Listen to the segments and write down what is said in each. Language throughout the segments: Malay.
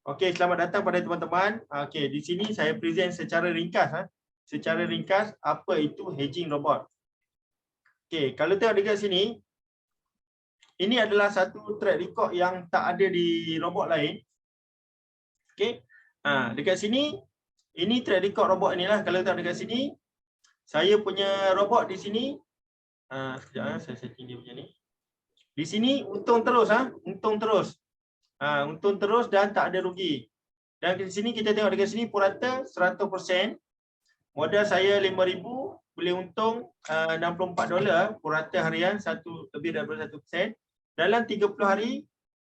Okey, selamat datang pada teman-teman. Okey, di sini saya present secara ringkas. Secara ringkas, apa itu hedging robot. Okey, kalau tengok dekat sini, ini adalah satu track record yang tak ada di robot lain. Okey, dekat sini, ini track record robot inilah. Kalau tengok dekat sini, saya punya robot di sini. Sekejap, saya setting dia punya ni. Di sini untung terus, untung terus. Untung terus dan tak ada rugi. Dan di sini kita tengok dekat sini purata 100%. Modal saya 5,000, boleh untung $64 purata harian, lebih daripada 1%. Dalam 30 hari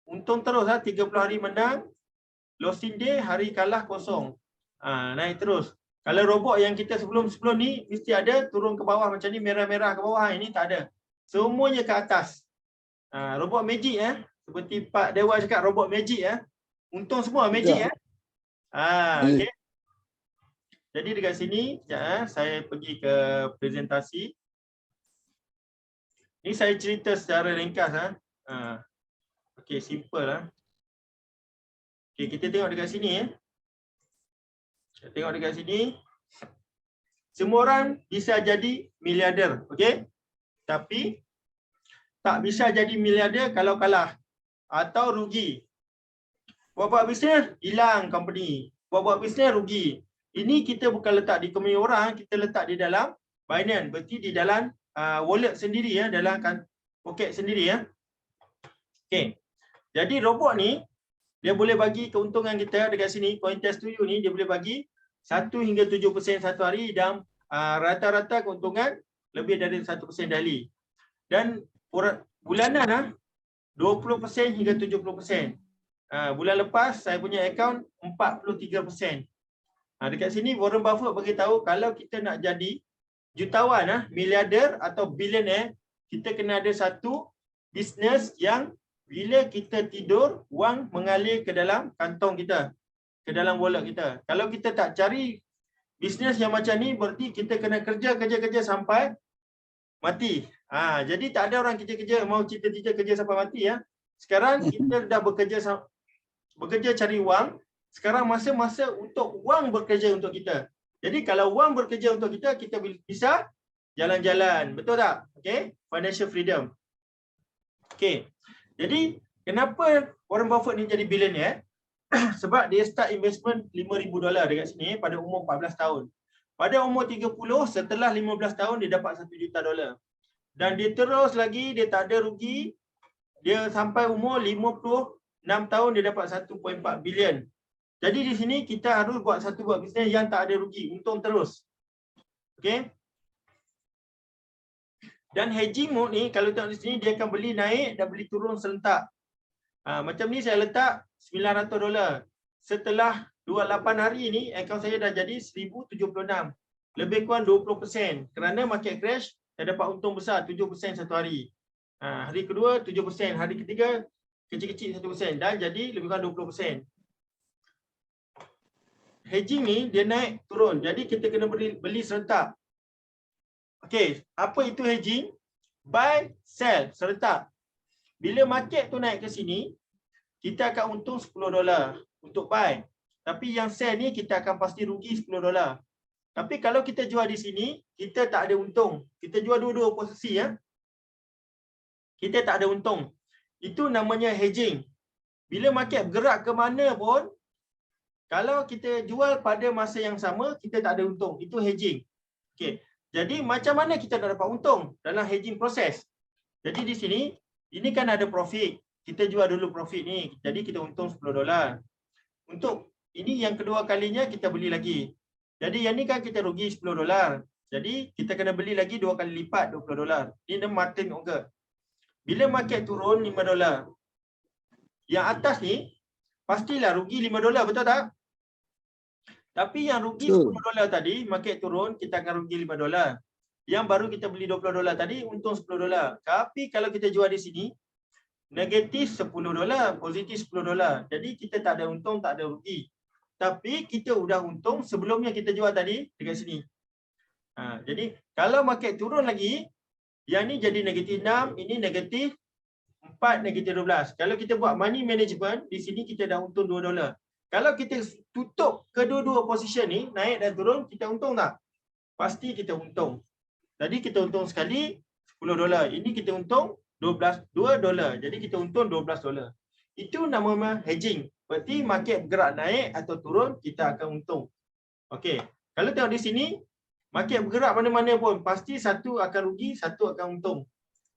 untung terus, 30 hari menang, losing day hari kalah kosong. Naik terus. Kalau robot yang kita sebelum ni mesti ada turun ke bawah macam ni, merah-merah ke bawah, ini tak ada. Semuanya ke atas. Robot magic seperti Pak Dewa cakap, robot magic untung semua magic okey. Jadi dekat sini saya pergi ke presentasi. Ini saya cerita secara ringkas okey, simple okey, kita tengok dekat sini Tengok dekat sini. Semua orang bisa jadi miliarder, okey? Tapi tak bisa jadi miliarder kalau kalah atau rugi. Buat bisnes, hilang company. Buat bisnes, rugi. Ini kita bukan letak di company orang, kita letak di dalam Binance, berarti di dalam wallet sendiri dalam poket sendiri Okey. Jadi robot ni dia boleh bagi keuntungan kita dekat sini, CoinTest Studio ni dia boleh bagi 1 hingga 7% satu hari dan rata-rata keuntungan lebih dari 1% daily. Dan bulanan 20% hingga 70%. Bulan lepas saya punya akaun 43%. Dekat sini Warren Buffett bagi tahu kalau kita nak jadi jutawan, miliarder atau billionaire, kita kena ada satu bisnes yang bila kita tidur, wang mengalir ke dalam kantong kita, ke dalam wallet kita. Kalau kita tak cari bisnes yang macam ni, berarti kita kena kerja sampai mati. Jadi tak ada orang kerja mau cita-cita kerja sampai mati Sekarang kita dah bekerja cari wang. Sekarang masa-masa untuk wang bekerja untuk kita. Jadi kalau wang bekerja untuk kita, kita bisa jalan-jalan. Betul tak? Okay? Financial freedom. Okay. Jadi kenapa Warren Buffett ni jadi billionaire? Sebab dia start investment $5,000 dekat sini pada umur 14 tahun. Pada umur 30, setelah 15 tahun dia dapat $1 juta. Dan dia terus lagi, dia tak ada rugi. Dia sampai umur 56 tahun dia dapat 1.4 bilion. Jadi di sini kita harus buat bisnes yang tak ada rugi, untung terus. Okey. Dan hedging mode ni kalau tengok di sini dia akan beli naik dan beli turun serentak. Macam ni saya letak $900. Setelah 28 hari ni akaun saya dah jadi 1076. Lebih kurang 20%. Kerana market crash, saya dapat untung besar 7% satu hari. Hari kedua 7%, hari ketiga kecil-kecil 1% dan jadi lebih kurang 20%. Hedging ni dia naik turun. Jadi kita kena beli serentak. Okey, apa itu hedging? Buy, sell serentak. Bila market tu naik ke sini, kita akan untung $10 untuk buy. Tapi yang sell ni kita akan pasti rugi $10. Tapi kalau kita jual di sini, kita tak ada untung. Kita jual dua-dua posisi kita tak ada untung. Itu namanya hedging. Bila market bergerak ke mana pun, kalau kita jual pada masa yang sama, kita tak ada untung. Itu hedging. Okey. Jadi macam mana kita nak dapat untung dalam hedging proses? Jadi di sini, ini kan ada profit. Kita jual dulu profit ni. Jadi kita untung $10. Untuk ini yang kedua kalinya kita beli lagi. Jadi yang ni kan kita rugi $10. Jadi kita kena beli lagi 2 kali lipat $20. Ini martin order. Bila market turun $5. Yang atas ni pastilah rugi $5, betul tak? Tapi yang rugi $10 tadi, market turun, kita akan rugi $5. Yang baru kita beli $20 tadi, untung $10. Tapi kalau kita jual di sini, negatif $10, positif $10. Jadi kita tak ada untung, tak ada rugi. Tapi kita udah untung sebelumnya kita jual tadi dekat sini. Jadi kalau market turun lagi, yang ni jadi negatif 6, ini negatif 4, negatif 12. Kalau kita buat money management, di sini kita dah untung $2. Kalau kita tutup kedua-dua position ni, naik dan turun, kita untung tak? Pasti kita untung. Jadi kita untung sekali $10. Ini kita untung $2. Jadi kita untung $12. Itu nama hedging. Berarti market bergerak naik atau turun, kita akan untung. Okey. Kalau tengok di sini, market bergerak mana-mana pun, pasti satu akan rugi, satu akan untung.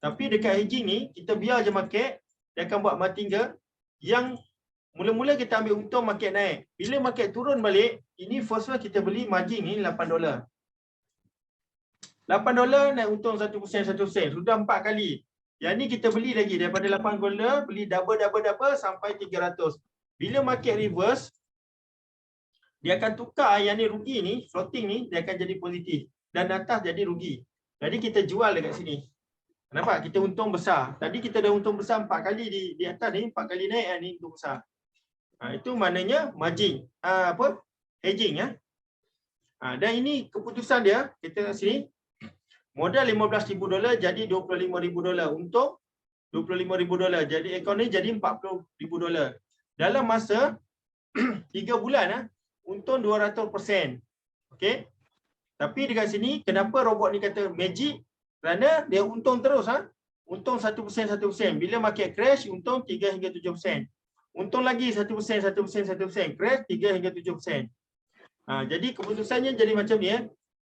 Tapi dekat hedging ni, kita biar je market, dia akan buat martingale yang mula-mula kita ambil untung market naik. Bila market turun balik, ini first one kita beli margin ni $8. $8 naik untung 1%. Sudah 4 kali. Yang ni kita beli lagi daripada $8, beli double sampai 300. Bila market reverse, dia akan tukar yang ni rugi ni, floating ni, dia akan jadi positif. Dan atas jadi rugi. Jadi kita jual dekat sini. Nampak? Kita untung besar. Tadi kita dah untung besar 4 kali di atas ni, 4 kali naik, ni untung besar. Itu maknanya margin. Hedging ya. Dan ini keputusan dia, kita kat sini. Modal $15,000 jadi $25,000. Untung $25,000. Jadi akaun ni jadi $40,000. Dalam masa 3 bulan untung 200%. Okey. Tapi dekat sini kenapa robot ni kata magic? Kerana dia untung terus Untung 1%. Bila market crash untung 3 hingga 7%. Untung lagi 1%. Crash 3 hingga 7%. Jadi keputusannya jadi macam ni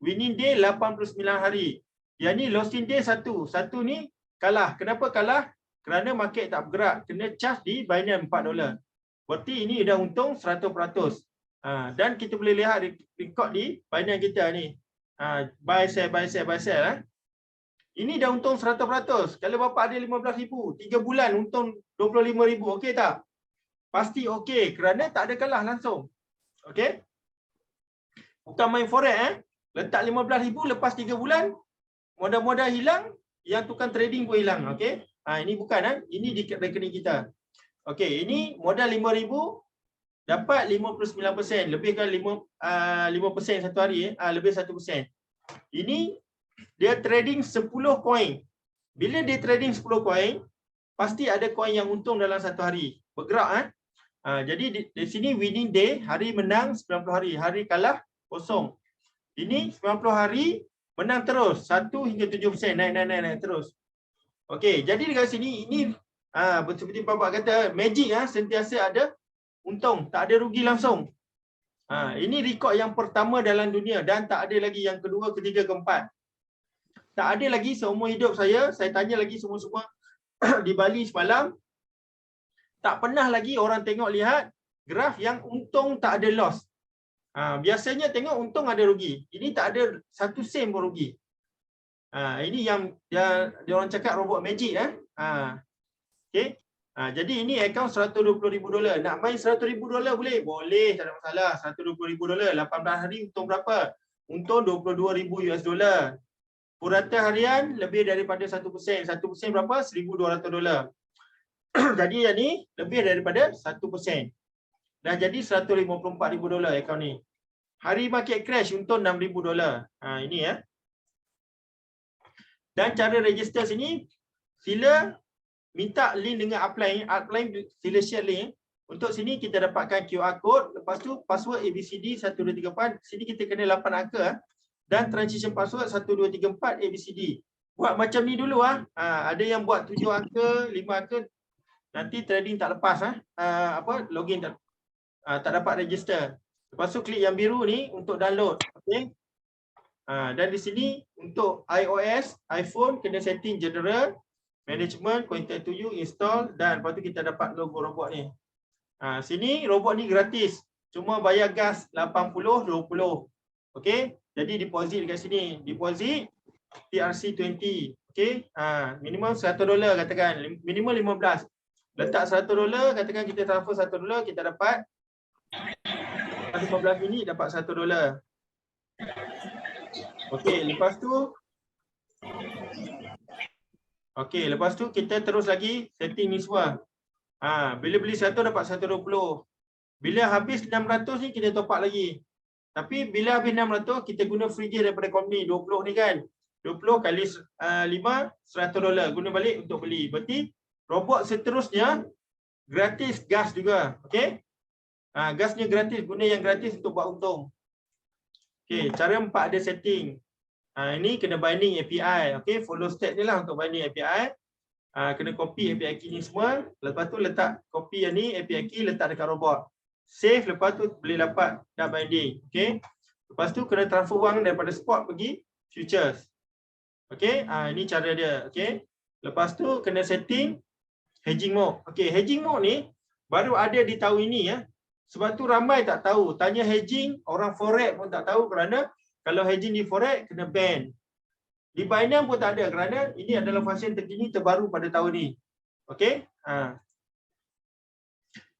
Winning day 89 hari. Yang ni losing day 1. 1 ni kalah. Kenapa kalah? Kerana market tak bergerak. Kena charge di Binance $4. Berarti ini dah untung 100%. Dan kita boleh lihat record di Binance kita ni. Buy sell. Ini dah untung 100%. Kalau bapa ada 15,000, 3 bulan untung 25,000. Okey tak? Pasti okey. Kerana tak ada kalah langsung. Okey? Bukan main forex Letak 15,000 lepas 3 bulan, modal-modal hilang, yang tukang trading pun hilang. Okey? Ini bukan ini di rekening kita. Okey, ini modal 5,000 dapat 59%, lebihkan 5% satu hari lebih 1%. Ini dia trading 10 koin. Bila dia trading 10 koin, pasti ada koin yang untung dalam satu hari. Bergerak jadi di sini winning day, hari menang 90 hari, hari kalah kosong. Ini 90 hari menang terus 1 hingga 7%, naik terus. Okey, jadi dekat sini ini seperti Bapak kata magic sentiasa ada untung, tak ada rugi langsung. Ini rekod yang pertama dalam dunia dan tak ada lagi yang kedua, ketiga, keempat. Tak ada lagi seumur hidup saya tanya lagi semua di Bali semalam, tak pernah lagi orang tengok lihat graf yang untung tak ada loss. Biasanya tengok untung ada rugi. Ini tak ada 1 sen pun rugi. Ini yang dia orang cakap robot magic okey. Jadi ini akaun $120,000. Nak main $100,000 boleh? Boleh, tak ada masalah. $120,000, 18 hari untung berapa? Untung $22,000. Purata harian lebih daripada 1%. 1% berapa? $1,200. Jadi yang ni lebih daripada 1%. Dah jadi $154,000 akaun ni. Hari market crash untung $6,000. Ini Dan cara register sini, sila minta link dengan upline sila share link. Untuk sini kita dapatkan QR code, lepas tu password ABCD 1234. Sini kita kena 8 angka dan transition password 1234 ABCD. Buat macam ni dulu ada yang buat 7 angka, 5 angka, nanti trading tak lepas login tak dapat register. Lepas tu klik yang biru ni untuk download. Okey. Dan di sini untuk iOS, iPhone kena setting general, management, contact to you, install, dan lepas tu kita dapat logo robot ni. Sini robot ni gratis. Cuma bayar gas 80-20. Okey. Jadi deposit dekat sini. Deposit TRC20. Okey. Minimum $100 katakan. Minimum 15. Letak $100, katakan kita transfer $1, kita dapat 15 minit dapat $1. Okey, lepas tu kita terus lagi setting ni semua. Bila beli 100 dapat 120. Bila habis 600 ni kita top up lagi. Tapi bila habis 600 kita guna free gift daripada company 20 ni kan. 20 kali 5 $100 guna balik untuk beli. Berarti robot seterusnya gratis gas juga. Okey. Gasnya gratis, guna yang gratis untuk buat untung. Okey, cara 4 ada setting. Ini kena binding API. Okey, follow step ni lah untuk binding API. Kena copy API key ni semua. Lepas tu letak copy yang ni API key letak dekat robot. Save, lepas tu boleh dapat dah binding. Okey. Lepas tu kena transfer wang daripada spot pergi futures. Okey, ini cara dia. Okey. Lepas tu kena setting hedging mode. Okey, hedging mode ni baru ada di tahun ini ya. Sebab tu ramai tak tahu. Tanya hedging, orang forex pun tak tahu kerana kalau hedging di forex kena ban. Di Binance pun tak ada kerana ini adalah version terkini terbaru pada tahun ni. Okey?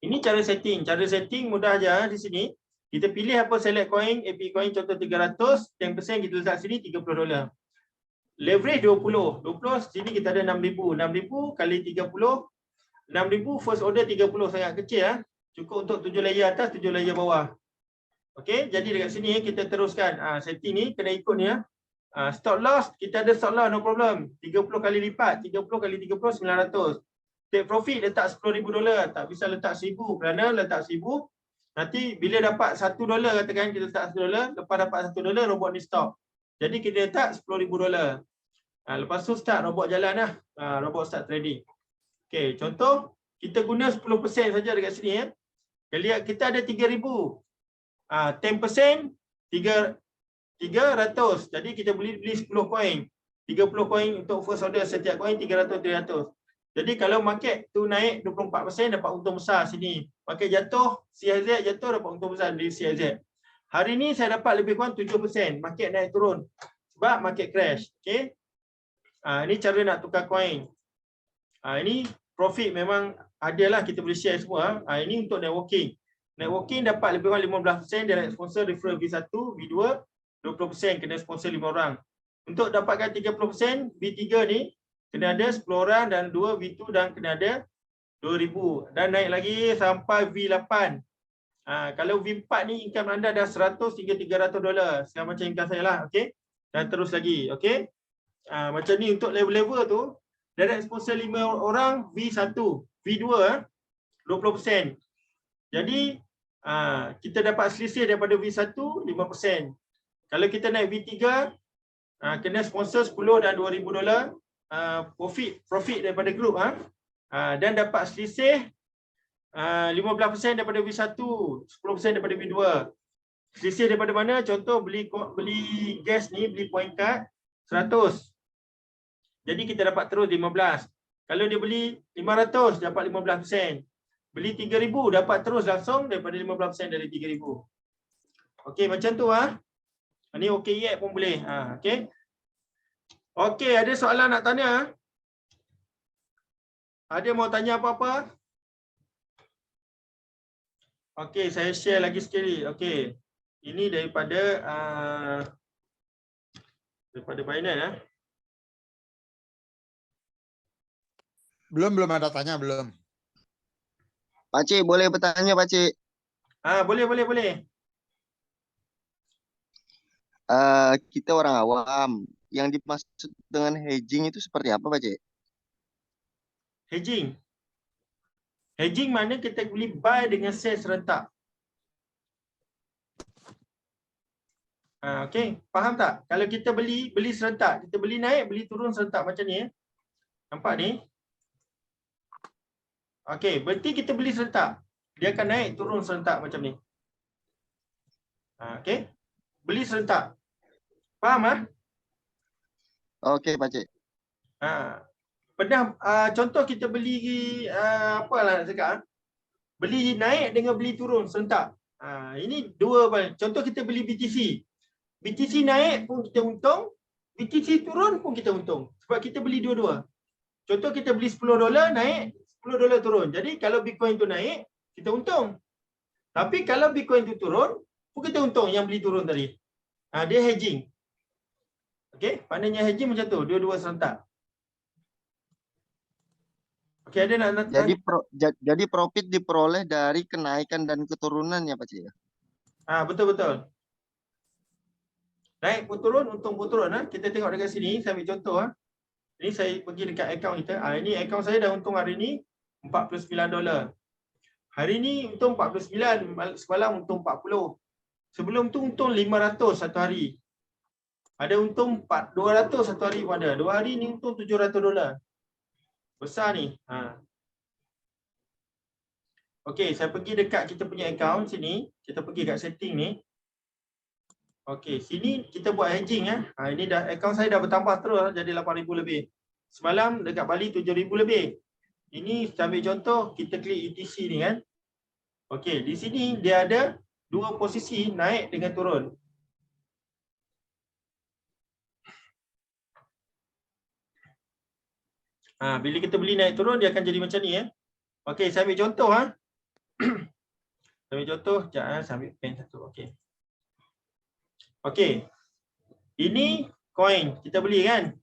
Ini cara setting. Cara setting mudah aja di sini. Kita pilih apa select coin, AP coin contoh 300, 10% kita letak sini $30. Leverage 20. 20 sini kita ada 6,000. 6,000 kali 30. 6,000 first order 30 sangat kecil Cukup untuk 7 layer atas, 7 layer bawah. Okey, jadi dekat sini kita teruskan. Setting ni kena ikut ni stop loss, kita ada stop loss, no problem. 30 kali lipat, 30 kali 30, 900. Take profit letak $10,000, tak bisa letak 1,000 kerana letak 1,000 nanti bila dapat $1 katakan kita letak $1, lepas dapat $1 robot ni stop. Jadi kita letak $10,000. Lepas tu start robot jalan robot start trading. Okey, contoh kita guna 10% saja dekat sini Lihat kita ada 3,000. 10% 300. Jadi kita boleh beli 10 koin. 30 koin untuk first order, setiap koin 300. Jadi kalau market tu naik 24% dapat untung besar sini. Market jatuh, CIZ jatuh dapat untung besar di CIZ. Hari ni saya dapat lebih kurang 7%. Market naik turun sebab market crash. Okey. Ini cara nak tukar koin. Ini profit memang adalah kita boleh share semua. Ini untuk networking. Networking dapat lebih kurang 15% direct sponsor referral V1, V2, 20% kena sponsor 5 orang. Untuk dapatkan 30%, V3 ni kena ada 10 orang dan 2 V2 dan kena ada 2,000 dan naik lagi sampai V8. Kalau V4 ni income anda dah 100 hingga $300. Sekarang macam income saya lah, okey. Dan terus lagi, okey. Macam ni untuk level-level tu direct sponsor 5 orang V1, V2 20%. Jadi kita dapat selisih daripada V1 5%. Kalau kita naik V3 kena sponsor 10 dan $2,000 profit daripada grup dan dapat selisih 15% daripada V1, 10% daripada V2. Selisih daripada mana? Contoh beli gas ni, beli point card 100. Jadi kita dapat terus 15. Kalau dia beli 500 dapat 15%. Beli 3,000 dapat terus langsung daripada 15% dari 3,000. Okey, macam tu Ni OKX pun boleh. Okey. Okey, ada soalan nak tanya? Ada mau tanya apa-apa? Okey, saya share lagi sekali. Okey. Ini daripada Binance Belum ada tanya, belum. Pakcik, boleh bertanya, Pakcik? Boleh. Kita orang awam. Yang dimaksud dengan hedging itu seperti apa, Pakcik? Hedging mana kita boleh buy dengan sell serentak. Okey, faham tak? Kalau kita beli serentak, kita beli naik, beli turun serentak macam ni Nampak ni? Okey, berarti kita beli serentak. Dia akan naik turun serentak macam ni. Okey. Beli serentak. Faham Okey, Pakcik. Pernah contoh kita beli apalah nak cakap beli naik dengan beli turun serentak. Ini dua contoh kita beli BTC. BTC naik pun kita untung, BTC turun pun kita untung sebab kita beli dua-dua. Contoh kita beli $10 naik, $10 turun. Jadi kalau Bitcoin tu naik, kita untung. Tapi kalau Bitcoin tu turun, pun kita untung yang beli turun tadi. Dia hedging. Okey, maknanya hedging macam tu, dua-dua serentak. Okey, ada nak jadi profit diperoleh dari kenaikan dan keturunannya, Pakcik? Betul. Naik pun turun, untung pun turun. Kita tengok dekat sini, saya ambil contoh. Ini saya pergi dekat akaun kita. Ini akaun saya dah untung hari ni $49. Hari ni untung 49, semalam untung 40. Sebelum tu untung 500 satu hari. Ada untung 200 satu hari pun ada. 2 hari ni untung $700. Besar ni. Okey, saya pergi dekat kita punya account sini. Kita pergi kat setting ni. Okey, sini kita buat hedging ya. Ini dah account saya dah bertambah terus jadi 8,000 lebih. Semalam dekat Bali 7,000 lebih. Ini saya ambil contoh, kita klik ETC ni kan. Okey, di sini dia ada dua posisi naik dengan turun. Bila kita beli naik turun dia akan jadi macam ni ya. Okey, saya ambil contoh Saya ambil contoh, sekejap saya ambil pen satu. Okey. Okey. Ini koin kita beli kan.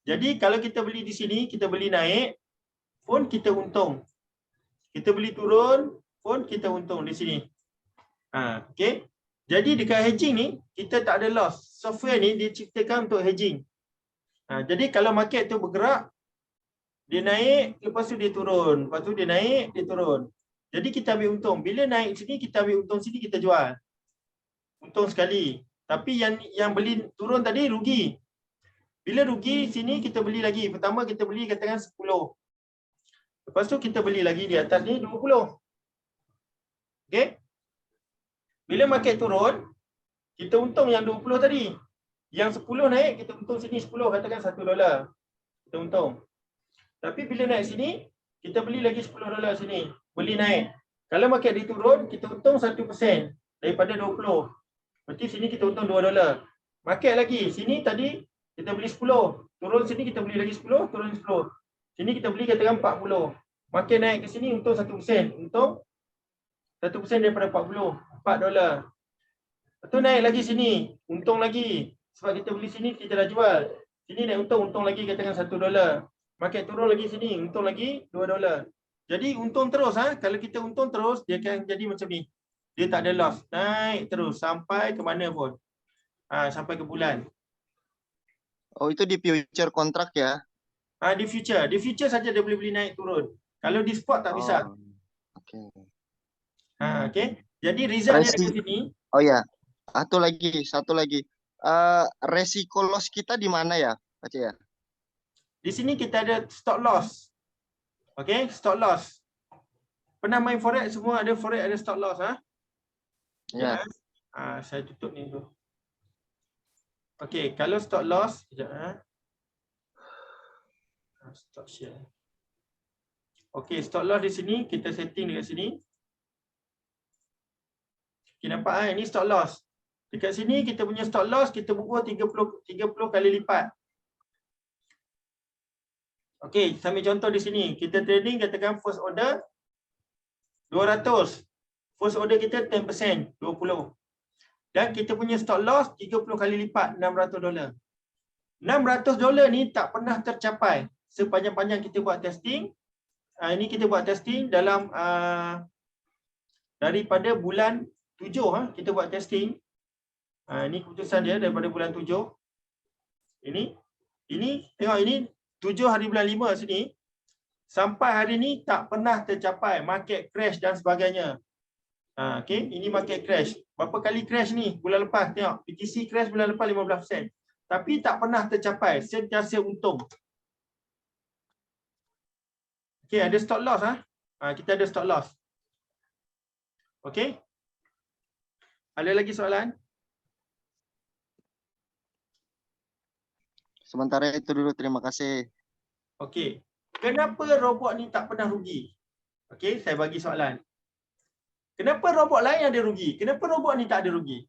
Jadi kalau kita beli di sini, kita beli naik pun kita untung. Kita beli turun pun kita untung di sini. Okey. Jadi dekat hedging ni kita tak ada loss. Software ni diciptakan untuk hedging. Jadi kalau market tu bergerak, dia naik, lepas tu dia turun. Lepas tu dia naik, dia turun. Jadi kita ambil untung. Bila naik sini, kita ambil untung sini, kita jual. Untung sekali. Tapi yang beli turun tadi rugi. Bila rugi, sini kita beli lagi. Pertama kita beli katakan 10. Lepas tu kita beli lagi di atas ni 20. Okey? Bila market turun, kita untung yang 20 tadi. Yang 10 naik, kita untung sini 10, katakan $1. Kita untung. Tapi bila naik sini, kita beli lagi $10 sini. Beli naik. Kalau market dia turun, kita untung 1% daripada 20. Berarti sini kita untung $2. Market lagi. Sini tadi kita beli 10. Turun sini kita beli lagi 10, turun 10. Sini kita beli katakan 40. Market naik ke sini untung 1%. Untung 1% daripada 40, $4. Lepas tu naik lagi sini, untung lagi. Sebab kita beli sini, kita dah jual. Sini naik untung lagi katakan $1. Market turun lagi sini, untung lagi $2. Jadi untung terus Kalau kita untung terus, dia akan jadi macam ni. Dia tak ada loss. Naik terus sampai ke mana pun. Sampai ke bulan. Oh, itu di future kontrak ya? Di future. Di future saja dia boleh beli naik turun. Kalau di spot tak bisa. Oke. Okey. Jadi result dia dekat sini. Oh ya. Satu lagi. Resiko loss kita di mana ya, Pak ya? Di sini kita ada stop loss. Okey, stop loss. Pernah main forex, semua ada forex, ada stop loss Ya. Saya tutup ni dulu. Okey, kalau stop loss, sekejap stop share. Okey, stop loss di sini kita setting dekat sini. Okey, nampak ini stop loss. Dekat sini kita punya stop loss kita bubuh 30 kali lipat. Okey, saya ambil contoh di sini. Kita trading katakan first order 200. First order kita 10%, 20. Dan kita punya stop loss 30 kali lipat, $600. $600 ni tak pernah tercapai sepanjang-panjang kita buat testing. Ini kita buat testing dalam daripada bulan 7 kita buat testing. Ini keputusan dia daripada bulan 7. Ini tengok ini 7 hari bulan 5 sini. Sampai hari ni tak pernah tercapai, market crash dan sebagainya. Okey, ini market crash. Berapa kali crash ni bulan lepas? Tengok, PTC crash bulan lepas 15%. Tapi tak pernah tercapai, sentiasa untung. Okey, ada stop loss kita ada stop loss. Okey. Ada lagi soalan? Sementara itu dulu, terima kasih. Okey. Kenapa robot ni tak pernah rugi? Okey, saya bagi soalan. Kenapa robot lain ada rugi? Kenapa robot ni tak ada rugi?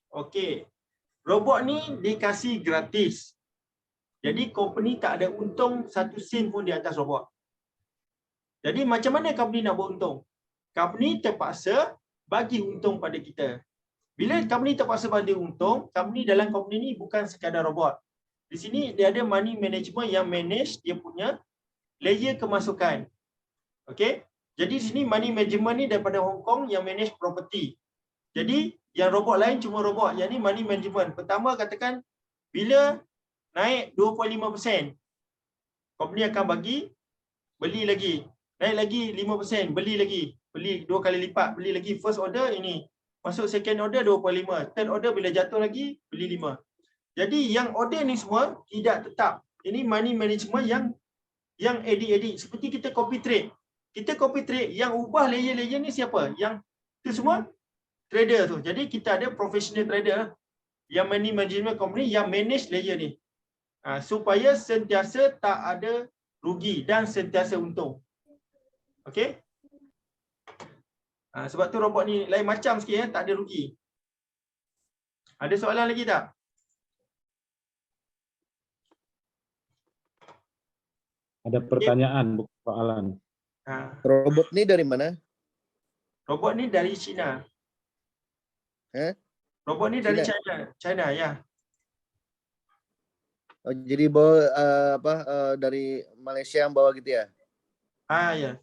Okey. Robot ni dikasih gratis. Jadi company tak ada untung 1 sen pun di atas robot. Jadi macam mana company nak beruntung? Company terpaksa bagi untung pada kita. Bila company terpaksa bagi untung, company dalam company ni bukan sekadar robot. Di sini dia ada money management yang manage dia punya layer kemasukan. Okey? Jadi di sini money management ni daripada Hong Kong yang manage property. Jadi yang robot lain cuma robot, yang ni money management. Pertama katakan bila naik 2.5%, company akan bagi beli lagi. naik lagi 5%, beli lagi. Beli 2 kali lipat, beli lagi first order ini. Masuk second order 2.5, third order bila jatuh lagi beli 5. Jadi yang order ni semua tidak tetap. Ini money management yang edit-edit seperti kita copy trade. Kita copy trade yang ubah layer-layer ni siapa? Yang itu semua trader tu. Jadi kita ada professional trader yang money management company yang manage layer ni. Supaya sentiasa tak ada rugi dan sentiasa untung. Okey? Sebab tu robot ni lain macam sikit ya, tak ada rugi. Ada soalan lagi tak? Ada pertanyaan, bukan soalan. Robot ni dari mana? Robot ni dari China. Robot ni dari China. China ya. Oh, jadi bawa dari Malaysia yang bawa gitu ya? Ya.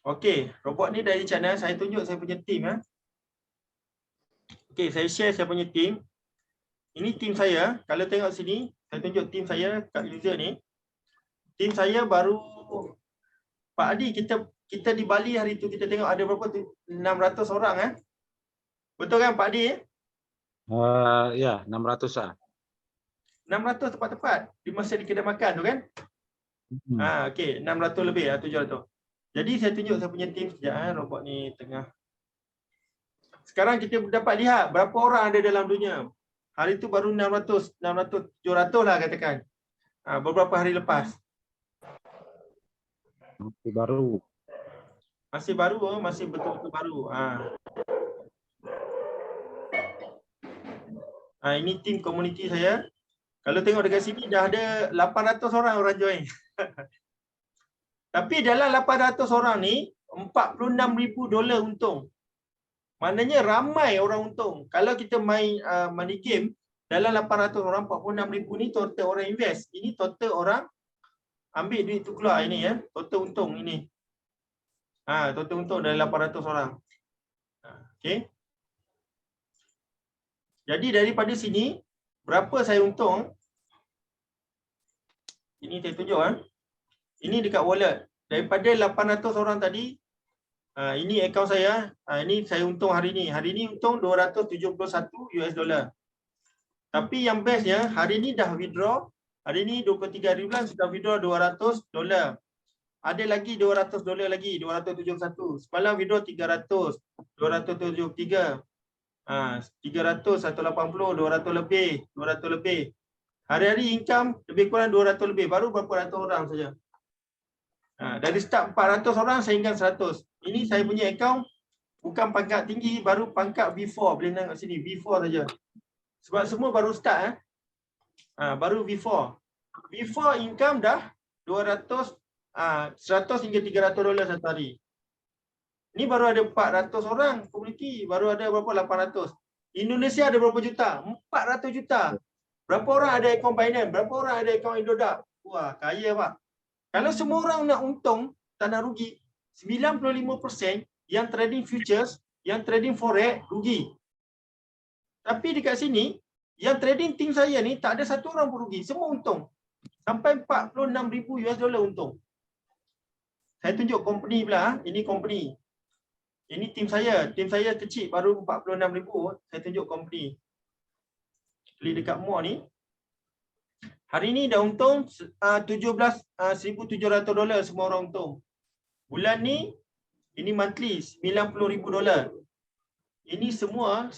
Okey, robot ni dari China. Saya tunjuk saya punya team ya. Okey, saya share saya punya team. Ini team saya. Kalau tengok sini, saya tunjuk team saya kat user ni. Team saya baru Pak Adi, kita di Bali hari tu kita tengok ada berapa tu? 600 orang Betul kan Pak Adi? Ya, 600 lah. 600 tepat-tepat di masa di kedai makan tu kan? Okey, 600 lebih 700. Jadi saya tunjuk saya punya team sekejap robot ni tengah. Sekarang kita dapat lihat berapa orang ada dalam dunia. Hari tu baru 600, 700 lah katakan. Beberapa hari lepas. Masih baru. Masih baru, masih betul-betul baru. Ini tim komuniti saya. Kalau tengok dekat sini dah ada 800 orang join. Tapi dalam 800 orang ni $46,000 untung. Maknanya ramai orang untung. Kalau kita main money game dalam 800 orang 46,000 ni total orang invest. Ini total orang ambil duit tu keluar ini ya. Total untung ini. Total untung dalam 800 orang. Okey. Jadi daripada sini berapa saya untung? Ini saya tunjuk Ini dekat wallet. Daripada 800 orang tadi, ini akaun saya. Ini saya untung hari ni. Hari ni untung $271. Tapi yang bestnya, hari ni dah withdraw. Hari ni 23 hari bulan sudah withdraw $200. Ada lagi $200 lagi, 271. Semalam withdraw 300, 273. 300, 180, 200 lebih, 200 lebih. Hari-hari income lebih kurang 200 lebih. Baru berapa ratus orang saja. Dari start 400 orang sehingga 100. Ini saya punya account bukan pangkat tinggi, baru pangkat V4. Boleh tengok sini, V4 saja. Sebab semua baru start. Baru V4. V4 income dah 200, 100 hingga $300 satu hari. Ini baru ada 400 orang komuniti, baru ada berapa 800. Indonesia ada berapa juta? 400 juta. Berapa orang ada akaun Binance? Berapa orang ada akaun Indodax? Wah, kaya Pak. Kalau semua orang nak untung, tak nak rugi, 95% yang trading futures, yang trading forex rugi. Tapi dekat sini, yang trading team saya ni tak ada satu orang pun rugi, semua untung. Sampai $46,000 untung. Saya tunjuk company pula, ini company. Ini tim saya kecil baru 46,000. Saya tunjuk company. Beli dekat mall ni. Hari ni dah untung $17,700 semua orang untung. Bulan ni ini monthly $90,000. Ini semua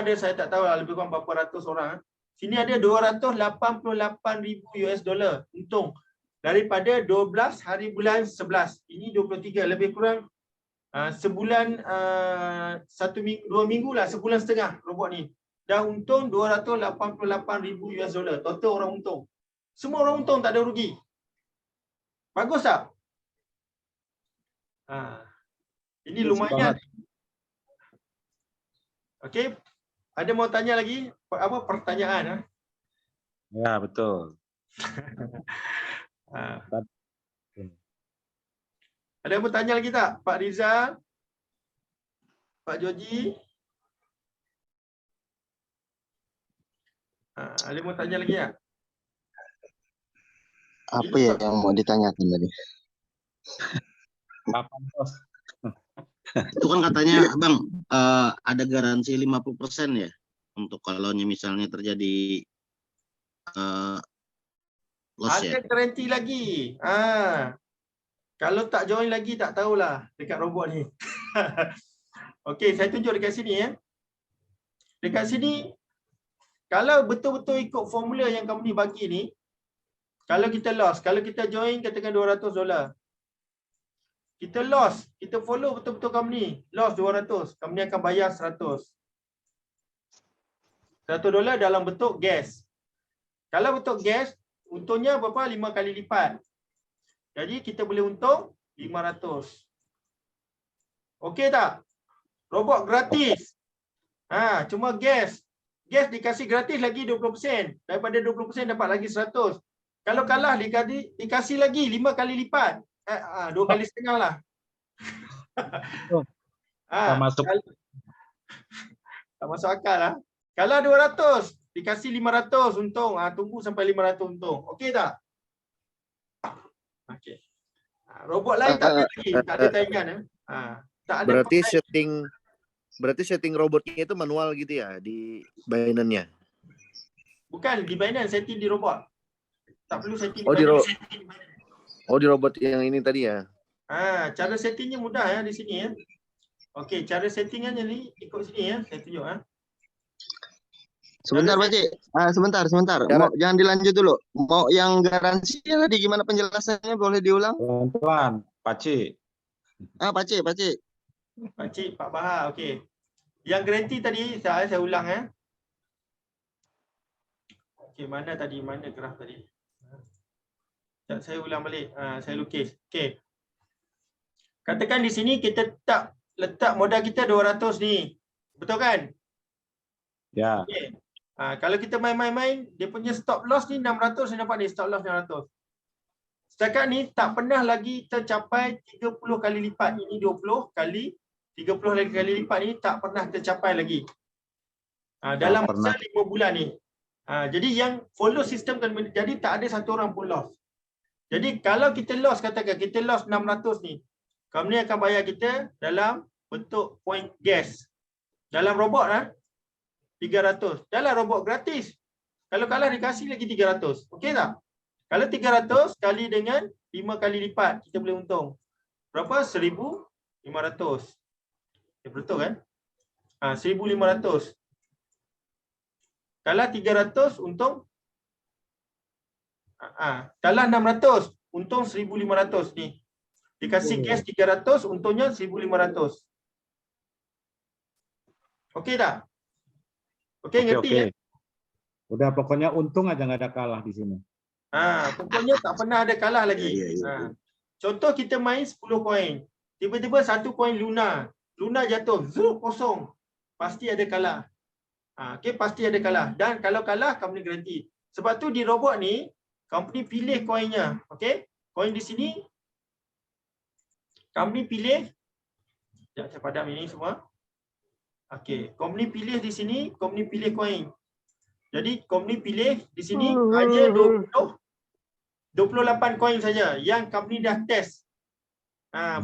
ada, saya tak tahu lah, lebih kurang berapa ratus orang. Sini ada $288,000 untung daripada 12 hari bulan 11. Ini 23, lebih kurang sebulan, 2 minggu lah, sebulan setengah robot ni. Dah untung $288,000 total orang untung. Semua orang untung, tak ada rugi. Bagus tak? Ini lumayan. Okey. Ada mau tanya lagi? Apa pertanyaan? Ya, betul. Ada yang mau tanya lagi tak? Pak Rizal? Pak Joji? Ada yang mau tanya lagi tak? Apa ya yang mau ditanyakan tadi? Kapan, Bos? Itu kan katanya Abang ada garansi 50% ya untuk kalau misalnya terjadi loss ya. Ada garanti lagi. Kalau tak join lagi tak tahulah dekat robot ni. Okey, saya tunjuk dekat sini ya. Dekat sini kalau betul-betul ikut formula yang company bagi ni, kalau kita loss, kalau kita join katakan $200. Kita loss, kita follow betul-betul company, loss 200, company akan bayar 100. $100 dalam bentuk gas. Kalau bentuk gas, untungnya berapa? 5 kali lipat. Jadi kita boleh untung 500. Okey tak? Robot gratis. Cuma gas. Gas dikasih gratis lagi 20%. Daripada 20% dapat lagi 100. Kalau kalah dikasih lagi 5 kali lipat. 2 kali setengah lah. Tak masuk. Tak masuk akal lah. Kalau 200 dikasih 500 untung. Tunggu sampai 500 untung. Okey tak? Okey. Robot lain tak ada lagi, tak ada tayangan. Tak ada. Berarti setting robotnya itu manual gitu ya di Binance-nya. Bukan di Binance, setting di robot. Tak perlu setting Oh, di Binance. di robot yang ini tadi ya. Cara settingnya mudah ya di sini ya. Okey, cara settingannya ni ikut sini ya, saya tunjuk Sebentar, Pak Cik. Sebentar. Jangan dilanjut dulu. Mau yang garansi tadi gimana penjelasannya? Boleh diulang? Pelan-pelan, Pak Cik. Pak Cik. Pakcik, Pak Bahar, okey. Yang garanti tadi saya ulang ya. Okey, mana graf tadi? Saya ulang balik. Saya lukis. Okey. Katakan di sini kita letak modal kita 200 ni. Betul kan? Ya. Okey. Kalau kita main-main, dia punya stop loss ni 600, saya dapat ni stop loss 600. Setakat ni tak pernah lagi tercapai 30 kali lipat. Ini 20 kali 30 kali lipat ni tak pernah tercapai lagi. Dalam masa 5 bulan ni. Jadi yang follow sistem kan, jadi tak ada satu orang pun loss. Jadi kalau kita loss, katakan kita loss 600 ni, company akan bayar kita dalam bentuk point gas. Dalam robot 300. Dalam robot gratis. Kalau kalah dikasih lagi 300. Okey tak? Kalau 300 kali dengan 5 kali lipat, kita boleh untung. Berapa? 1,500. Betul kan? 1,500. Kalau 300 untung kalau 600 untung 1,500 ni. Dikasih gas 300, untungnya 1,500. Okey tak? Okey, ngerti ya? Udah pokoknya untung aja, nggak ada kalah di sini. Pokoknya tak pernah ada kalah lagi. Contoh kita main 10 koin. Tiba-tiba 1 koin Luna jatuh, kosong. Pasti ada kalah. Okey, pasti ada kalah. Dan kalau kalah, company garanti. Sebab tu di robot ni, company pilih koinnya. Okey, koin di sini, company pilih. Sekejap, saya padam ini semua. Okey, company pilih di sini, company pilih koin. Jadi company pilih di sini hanya 28 koin saja yang company dah test.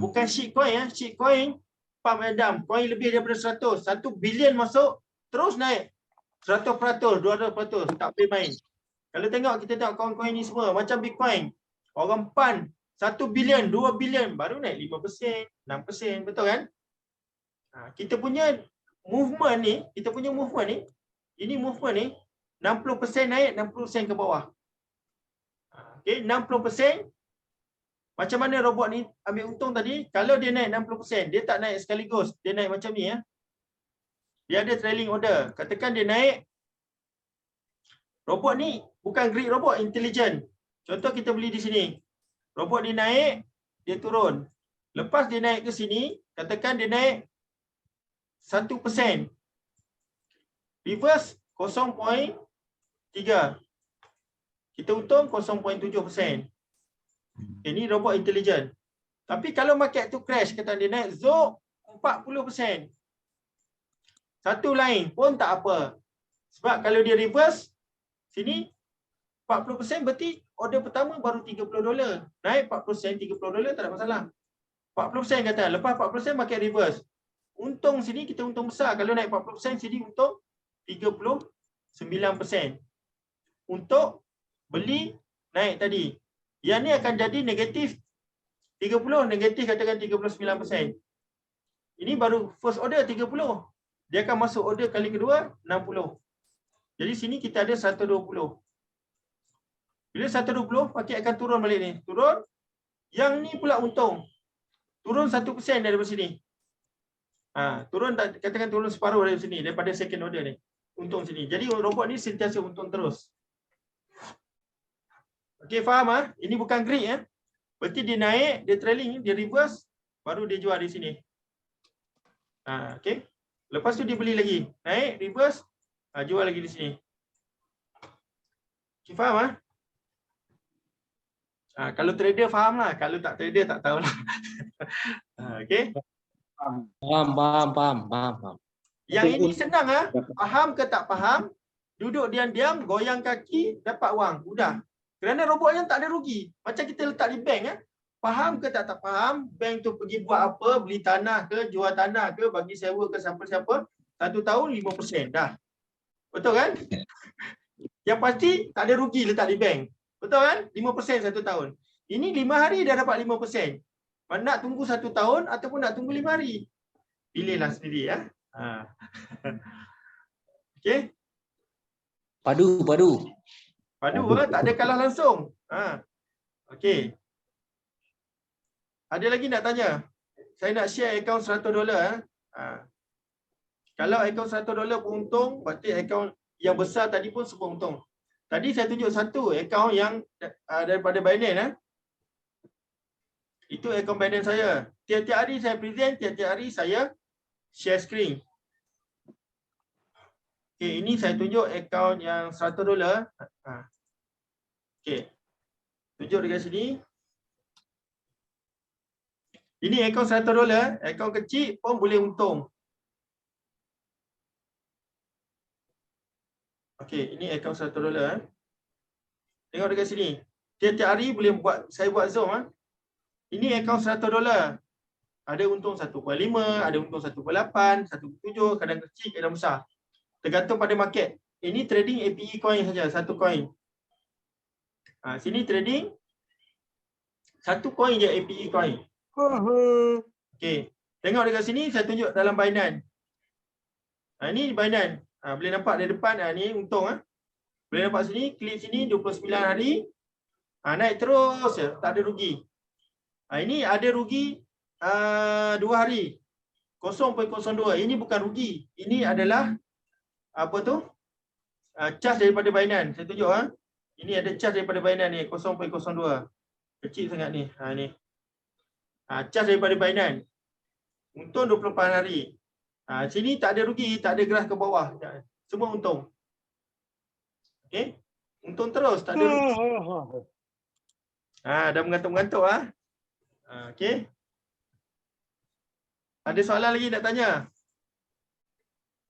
Bukan sheet coin ya, sheet coin pump and dump, koin lebih daripada 100, 1 bilion masuk terus naik 100%, 200%, tak boleh main. Kalau kita tengok koin-koin ni semua macam Bitcoin, orang pan 1 bilion, 2 bilion baru naik 5%, 6%, betul kan? Kita punya movement ni, ini movement ni 60% naik, 60% ke bawah. Okey, 60%. Macam mana robot ni ambil untung tadi? Kalau dia naik 60%, dia tak naik sekaligus, dia naik macam ni ya. Dia ada trailing order. Katakan dia naik, robot ni bukan grid robot, intelligent. Contoh kita beli di sini. Robot ni naik, dia turun. Lepas dia naik ke sini, katakan dia naik 1%. Reverse 0.3. Kita untung 0.7%. Ini robot intelligent. Tapi kalau market tu crash, kata dia naik 40%. Satu lain pun tak apa. Sebab kalau dia reverse sini 40% berarti order pertama baru $30. Naik 4%, $30 tak ada masalah. 40% kata, lepas 40% pakai reverse. Untung sini kita untung besar. Kalau naik 40%, sini untung 39%. Untuk beli naik tadi. Yang ni akan jadi negatif 30, negatif katakan 39%. Ini baru first order 30. Dia akan masuk order kali kedua 60. Jadi sini kita ada 120. Bila 120, pakai akan turun balik ni. Turun. Yang ni pula untung. Turun 1% daripada sini. Turun, katakan turun separuh dari sini, daripada second order ni. Untung sini. Jadi robot ni sentiasa untung terus. Okey, faham ? Ini bukan greed . Berarti dia naik, dia trailing, dia reverse, baru dia jual di sini. Okey. Lepas tu dia beli lagi. Naik, reverse, jual lagi di sini. Okay, faham ? Kalau trader faham lah. Kalau tak trader tak tahulah. Okey. Faham. Yang ini senang . Faham ke tak faham, duduk diam-diam, goyang kaki, dapat wang. Mudah. Kerana robot yang tak ada rugi. Macam kita letak di bank . Faham ke tak faham, bank tu pergi buat apa, beli tanah ke, jual tanah ke, bagi sewa ke siapa-siapa, 1 tahun 5% dah. Betul kan? Yang pasti tak ada rugi letak di bank. Betul kan? 5% 1 tahun. Ini 5 hari dah dapat 5%. Nak tunggu 1 tahun ataupun nak tunggu 5 hari. Pilihlah sendiri . Okey. Padu. Padu tak ada kalah langsung. Okey. Ada lagi nak tanya? Saya nak share akaun $100 . Kalau akaun $100 pun untung, berarti akaun yang besar tadi pun semua untung. Tadi saya tunjuk satu akaun yang daripada Binance . Itu akaun Binance saya. Tiap-tiap hari saya present, tiap-tiap hari saya share screen. Okey, ini saya tunjuk akaun yang $100. Okey. Tunjuk dekat sini. Ini akaun $100, akaun kecil pun boleh untung. Okey, ini akaun $100. Tengok dekat sini. Tiap-tiap hari boleh saya buat zoom . Ini akaun $100. Ada untung 1.5, ada untung 1.8, 1.7, kadang kecil, kadang besar. Tergantung pada market. Ini trading APE coin saja, satu coin. Sini trading satu coin je APE coin. Okey. Tengok dekat sini saya tunjuk dalam Binance. Ini Binance. Boleh nampak dari depan ni untung . Boleh nampak sini, klik sini 29 hari. Naik terus je, tak ada rugi. Ini ada rugi 2 hari. 0.02. Ini bukan rugi. Ini adalah apa tu? Charge daripada Binance. Saya tunjuk . Ini ada charge daripada Binance ni 0.02. Kecil sangat ni. Ni. Charge daripada Binance. Untung 24 hari. Sini tak ada rugi, tak ada gerak ke bawah. Semua untung. Okey. Untung terus, tak ada rugi. Dah mengantuk-mengantuk . Okey. Ada soalan lagi nak tanya?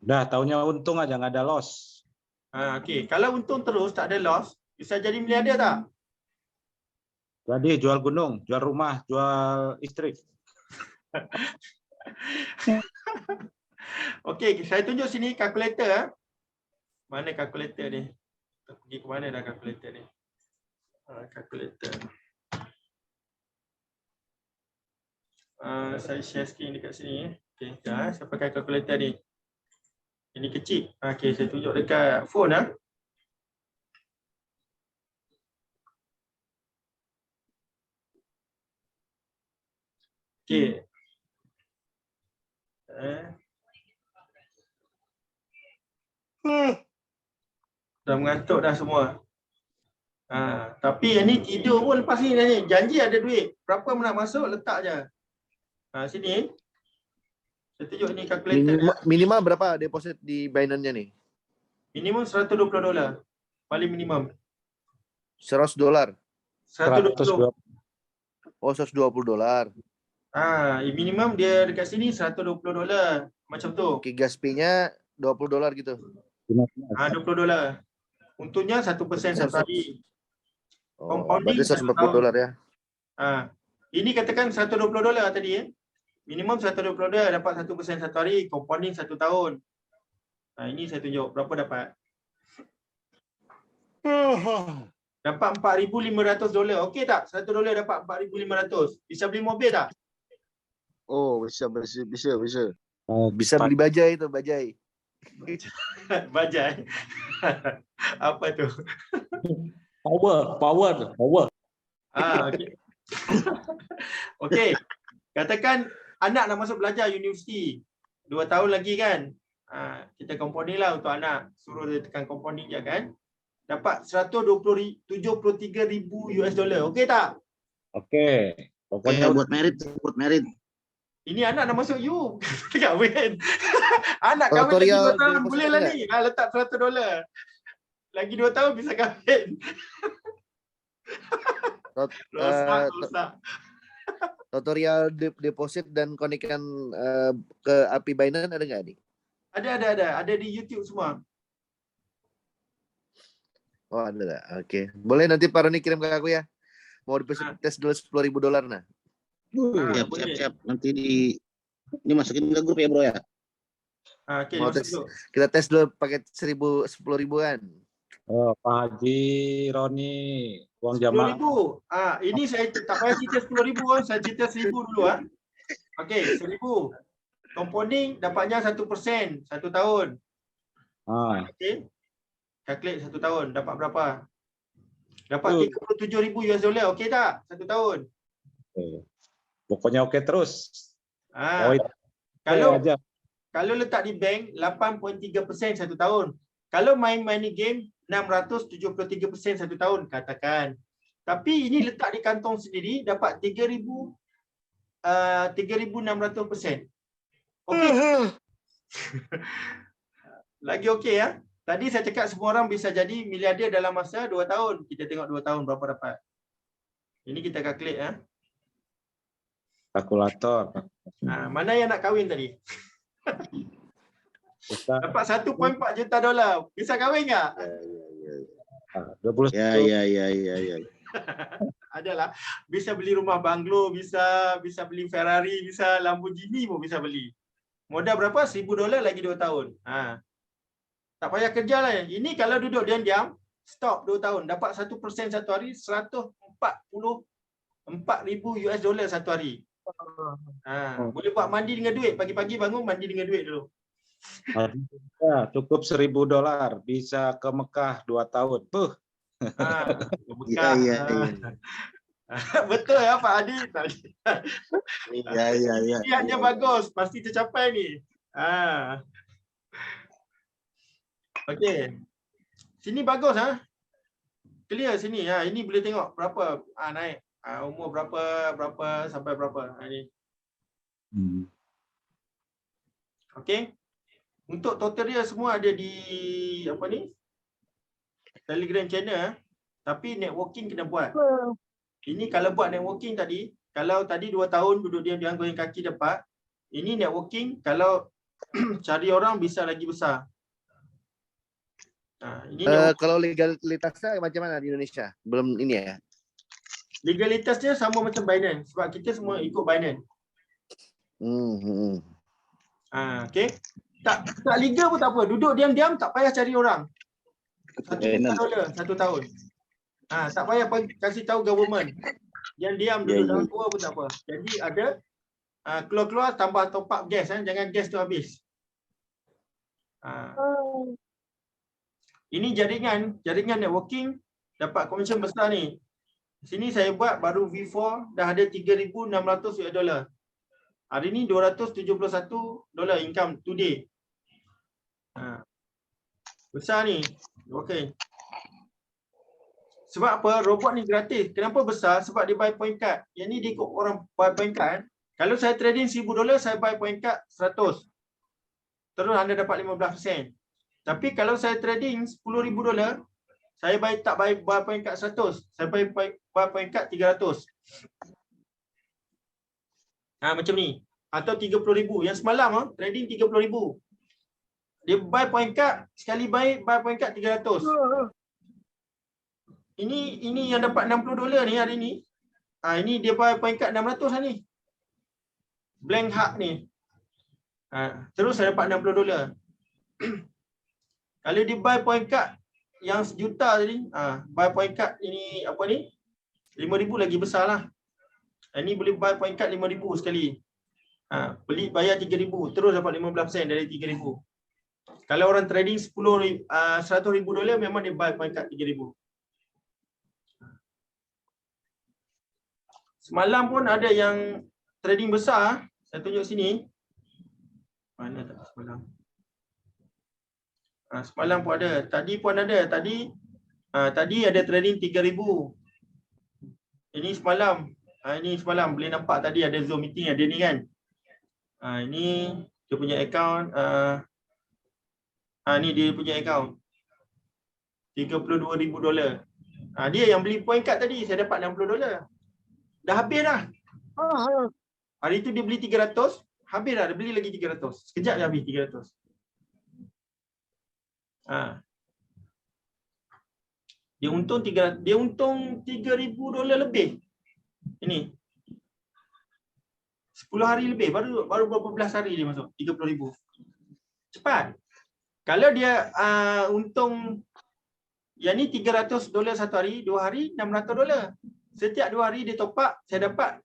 Dah, tahunya untung aja, nggak ada loss. Okey. Kalau untung terus, tak ada loss, bisa jadi miliarder tak? Jadi jual gunung, jual rumah, jual istri. Okey, saya tunjuk sini kalkulator . Mana kalkulator ni? Pergi ke mana dah kalkulator ni? Kalkulator. Saya share screen dekat sini. Okey, saya pakai kalkulator ni. Ini kecil. Okey, saya tunjuk dekat phone . Okey. Dah mengantuk dah semua. Tapi yang ni tidur pun lepas ni dah ni. Janji ada duit. Berapa nak masuk, letak je. Sini. Saya tunjuk ni kalkulator. Minimal berapa deposit di Binance-nya nih? Minimum $120. Paling minimum. $100. 120. Oh, $120. Minimum dia dekat sini $120. Macam tu. Oke, gas fee-nya $20 gitu. $20. Untungnya 1% satu hari. Oh, Compounding berarti 140 dolar ya. Ini katakan $120 tadi Minimum $120 dapat 1% satu hari, compounding 1 tahun. Ini saya tunjuk berapa dapat. Dapat $4,500. Okey tak? $1 dapat $4,500. Bisa beli mobil tak? Oh, bisa. Bisa beli bajai itu, bajai. Bajai. Apa tu? Power. Okey. Okey. Katakan anak nak masuk belajar universiti 2 tahun lagi kan. Kita compounding lah untuk anak. Suruh dia tekan compounding je kan. Dapat $123,000. Okey tak? Oke. Pokoknya Pokoknya buat merit. Ini anak nak masuk U. Kahwin. Anak kahwin lagi Tutorial 2 tahun deposit boleh lah ni. Letak $100. Lagi 2 tahun bisa kahwin. Rosak. Tutorial deposit dan konekkan ke API Binance ada nggak nih? Ada di YouTube semua. Oh ada lah. Oke. Boleh nanti Pak Roni kirim ke aku ya. Mau deposit tes dulu $10,000 nah. Boleh. Siap. Nanti ini masukin ke grup ya bro ya. Okey, Mau masuk tes, dulu. kita tes dulu pakai 10,000-an. Pak Haji Roni uang jamaah. 10,000. Ini saya tak payah cerita 10,000, saya cerita 1,000 dulu Okey, 1,000. Compounding dapatnya 1%, 1 tahun. Okey. Calculate 1 tahun dapat berapa? Dapat $37,000. Okey tak? 1 tahun. Pokoknya oke terus. Kalau letak di bank 8.3% 1 tahun. Kalau main money game 673% 1 tahun katakan. Tapi ini letak di kantong sendiri dapat 3,600%. Okey. Lagi okey ya. Tadi saya cakap semua orang bisa jadi miliarder dalam masa 2 tahun. Kita tengok 2 tahun berapa dapat. Ini kita calculate Kalkulator. Mana yang nak kahwin tadi? Dapat $1.4 juta. Bisa kahwin tak? 20. Ya. Adalah. Bisa beli rumah banglo, bisa beli Ferrari, bisa Lamborghini pun bisa beli. Modal berapa? $1,000 lagi 2 tahun. Tak payah kerja lah. Ini kalau duduk diam-diam, stop 2 tahun. Dapat 1% satu hari, $144,000 satu hari. Boleh buat mandi dengan duit. Pagi-pagi bangun mandi dengan duit dulu. Cukup $1,000 bisa ke Mekah 2 tahun. Bekah. Betul ya Pak Adi. Iya. Niatnya bagus, pasti tercapai ni. Okey. Sini bagus Clear sini ini boleh tengok berapa naik. Umur berapa sampai berapa. Ni. Okey. Untuk total dia semua ada di Telegram channel. Tapi networking kena buat. Ini kalau buat networking tadi, kalau tadi 2 tahun duduk diam-diam goyang kaki dapat, ini networking kalau cari orang bisa lagi besar. Kalau legalitasnya macam mana di Indonesia? Belum ini ya? Legalitasnya sama macam Binance sebab kita semua ikut Binance. Okey. Tak legal pun tak apa. Duduk diam-diam tak payah cari orang. $1 1 tahun. Tak payah kasih tahu government. Yang diam duduk dalam tua pun tak apa. Jadi ada keluar-keluar tambah top up gas jangan gas tu habis. Ini jaringan networking dapat komisen besar ni. Sini saya buat baru V4 dah ada $3,600. Hari ni $271 income today. Besar ni. Okey. Sebab apa? Robot ni gratis. Kenapa besar? Sebab dia buy point card. Yang ni dia ikut orang buy point card. Kalau saya trading $1,000, saya buy point card 100. Terus anda dapat 15%. Tapi kalau saya trading $10,000, saya tak buy point card 100. Saya buy point card 300. Macam ni. Atau 30,000. Yang semalam trading 30,000. Dia buy point card, sekali buy point card 300. Ini yang dapat $60 ni hari ni. Ini dia buy peringkat 600 lah ni. Blank hak ni. Terus saya dapat $60. Kalau dia buy peringkat yang sejuta tadi, buy peringkat ini apa ni? 5,000 lagi besar lah. Ini boleh buy peringkat 5,000 sekali. Beli bayar 3,000, terus dapat 15% dari 3,000. Kalau orang trading $100,000 memang dia buy peringkat 3,000. Semalam pun ada yang trading besar, saya tunjuk sini. Mana tak semalam? Semalam pun ada, tadi pun ada. Tadi ada trading 3,000. Ini semalam. Ini semalam boleh nampak tadi ada Zoom meeting ada ni kan. Ini dia punya account. Ni dia punya account. $32,000. Dia yang beli point card tadi, saya dapat $60. Dah habis dah. Hari tu dia beli 300, habis dah, dia beli lagi 300. Sekejap dia habis 300. Dia untung $3,000 lebih. Ini 10 hari lebih, baru berapa belas hari dia masuk 30,000. Cepat. Kalau dia untung yang ni $300 satu hari, 2 hari $600. Setiap 2 hari dia top up, saya dapat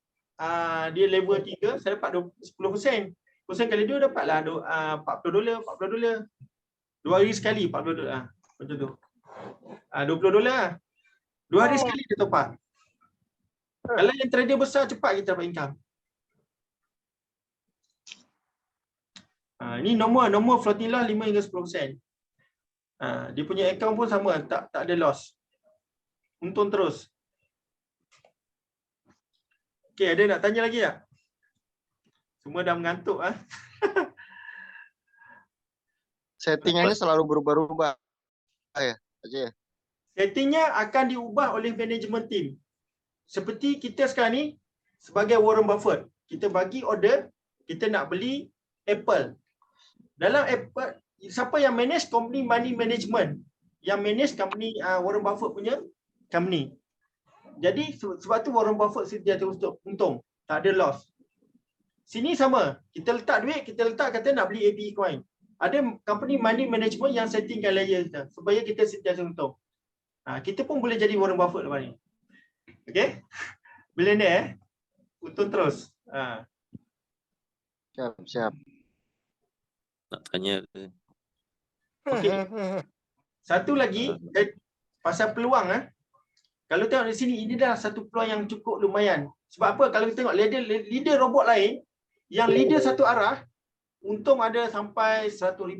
dia level 3, saya dapat 10%. 10% kali 2 dapatlah $40. 2 hari sekali $40. Macam tu. $20. 2 hari sekali dia top up. Kalau yang trader besar cepat kita dapat income. Ini nombor floating loss 5 hingga 10%. Dia punya account pun sama, tak ada loss. Untung terus. Okey, ada nak tanya lagi tak? Semua dah mengantuk Settingannya selalu berubah-ubah ya, Aceh. Settingnya akan diubah oleh management team. Seperti kita sekarang ni sebagai Warren Buffett, kita bagi order kita nak beli Apple. Dalam Apple, siapa yang manage company money management, yang manage company Warren Buffett punya company. Jadi sebab tu Warren Buffett sentiasa untung, tak ada loss. Sini sama, kita letak duit, kita letak kata nak beli APE coin. Ada company money management yang settingkan layer kita supaya kita sentiasa untung. Kita pun boleh jadi Warren Buffett lepas ni. Okey? Billionaire untung terus. Siap. Nak tanya ke? Okey. Satu lagi pasal peluang Kalau tengok di sini, ini dah satu peluang yang cukup lumayan. Sebab apa? Kalau kita tengok leader robot lain, yang leader satu arah, untung ada sampai $100,000,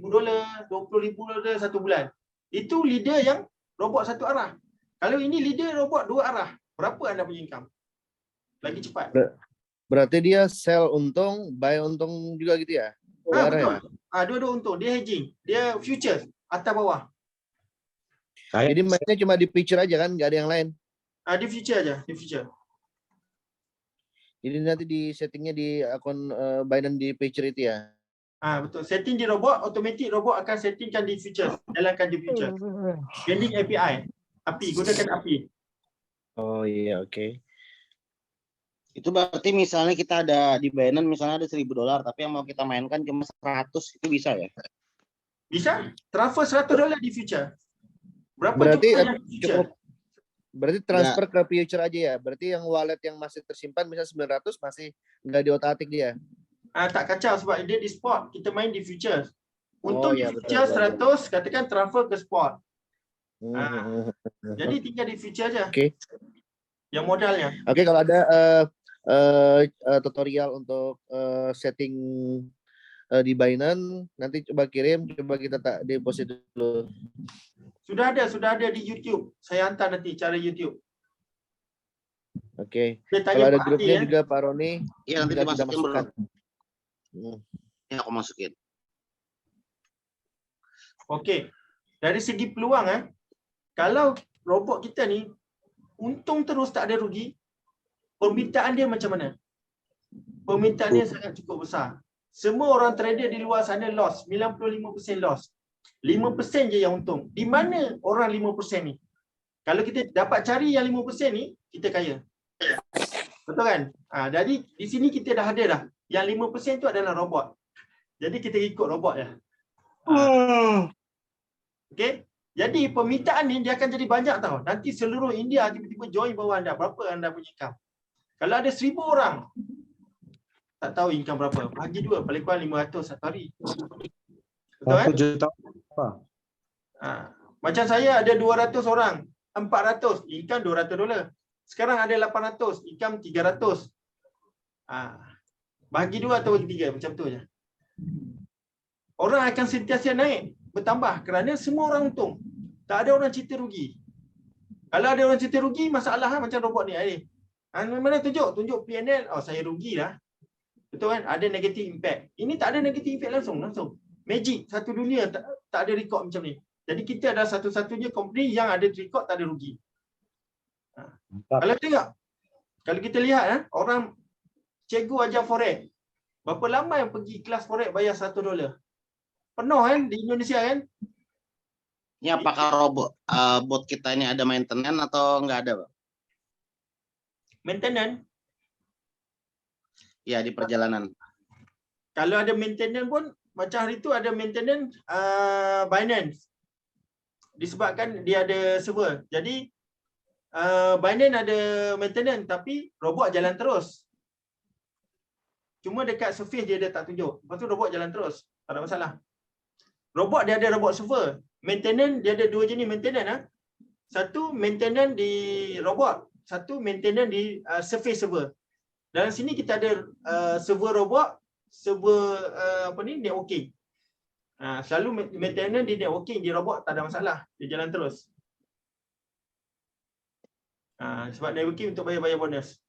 $20,000 satu bulan. Itu leader yang robot satu arah. Kalau ini leader robot dua arah, berapa anda punya income? Lagi cepat. Berarti dia sell untung, buy untung juga gitu ya? Dua arah Betul. ya? Dua-dua untung. Dia hedging. Dia futures. Atas bawah. Jadi mainnya cuma di picture aja kan? Nggak ada yang lain? Dia future aja. Dia future. Jadi nanti di settingnya di akun Binance di picture itu ya? Betul. Setting di robot, automatic robot akan settingkan di futures. Jalankan di futures. Vending API. API. Gunakan API. Oh iya, oke. Itu berarti misalnya kita ada di Binance misalnya ada $1,000, tapi yang mau kita mainkan cuma 100, itu bisa ya? Bisa? Transfer $100 di future. Berapa Berarti jumlah yang future? cukup. Berarti transfer ke future aja ya? Berarti yang wallet yang masih tersimpan misalnya 900 masih nggak diotak-atik dia? Tak kacau sebab dia di spot. Kita main di futures. Untuk di iya, futures betul. 100, katakan transfer ke spot. Jadi tinggal di future aja. Oke. Yang modalnya. Oke, kalau ada tutorial untuk setting di Binance, nanti coba kirim, coba kita tak deposit dulu. Sudah ada di YouTube. Saya hantar nanti cara YouTube. Oke. Dia tanya Kalau ada Pak Adi, grupnya juga Pak Roni, Iya, nanti kita dimasukin, Bro. masukkan. Ya, aku masukin. Okey. Dari segi peluang kalau robot kita ni untung terus tak ada rugi, permintaan dia macam mana? Permintaan dia sangat cukup besar. Semua orang trader di luar sana loss, 95% loss. 5% je yang untung. Di mana orang 5% ni? Kalau kita dapat cari yang 5% ni, kita kaya. Betul kan? Jadi di sini kita dah ada dah. Yang 5% tu adalah robot. Jadi kita ikut robot ya. Okey. Jadi permintaan ni dia akan jadi banyak tau. Nanti seluruh India tiba-tiba join bawah anda. Berapa anda punya income? Kalau ada 1,000 orang, tak tahu income berapa. Bagi 2, paling kurang 500 satu hari. Betul kan? 1 juta. Macam saya ada 200 orang, 400, income $200. Sekarang ada 800, income 300. Bagi 2 atau bagi 3, macam tu je. Orang akan sentiasa naik, bertambah kerana semua orang untung. Tak ada orang cerita rugi. Kalau ada orang cerita rugi, masalah macam robot ni. Mana tunjuk PNL, oh saya rugi lah. Betul kan? Ada negative impact. Ini tak ada negative impact langsung. Magic, satu dunia tak ada record macam ni. Jadi kita adalah satu-satunya company yang ada record tak ada rugi. Kalau tengok, kalau kita lihat orang cikgu ajar forex, berapa lama yang pergi kelas forex bayar $1? Penuh kan di Indonesia kan? Ini apakah bot kita ini ada maintenance atau enggak ada, Bang? Maintenance. Ya, di perjalanan. Kalau ada maintenance pun, macam hari tu ada maintenance Binance. Disebabkan dia ada server. Jadi Binance ada maintenance tapi robot jalan terus. Cuma dekat surface dia tak tunjuk. Lepas tu robot jalan terus. Tak ada masalah. Robot dia ada robot server. Maintenance dia ada 2 jenis maintenance. Satu maintenance di robot, satu maintenance di surface server. Dalam sini kita ada server robot, server networking. Selalu maintenance di networking, di robot tak ada masalah. Dia jalan terus. Sebab networking untuk bayar-bayar bonus.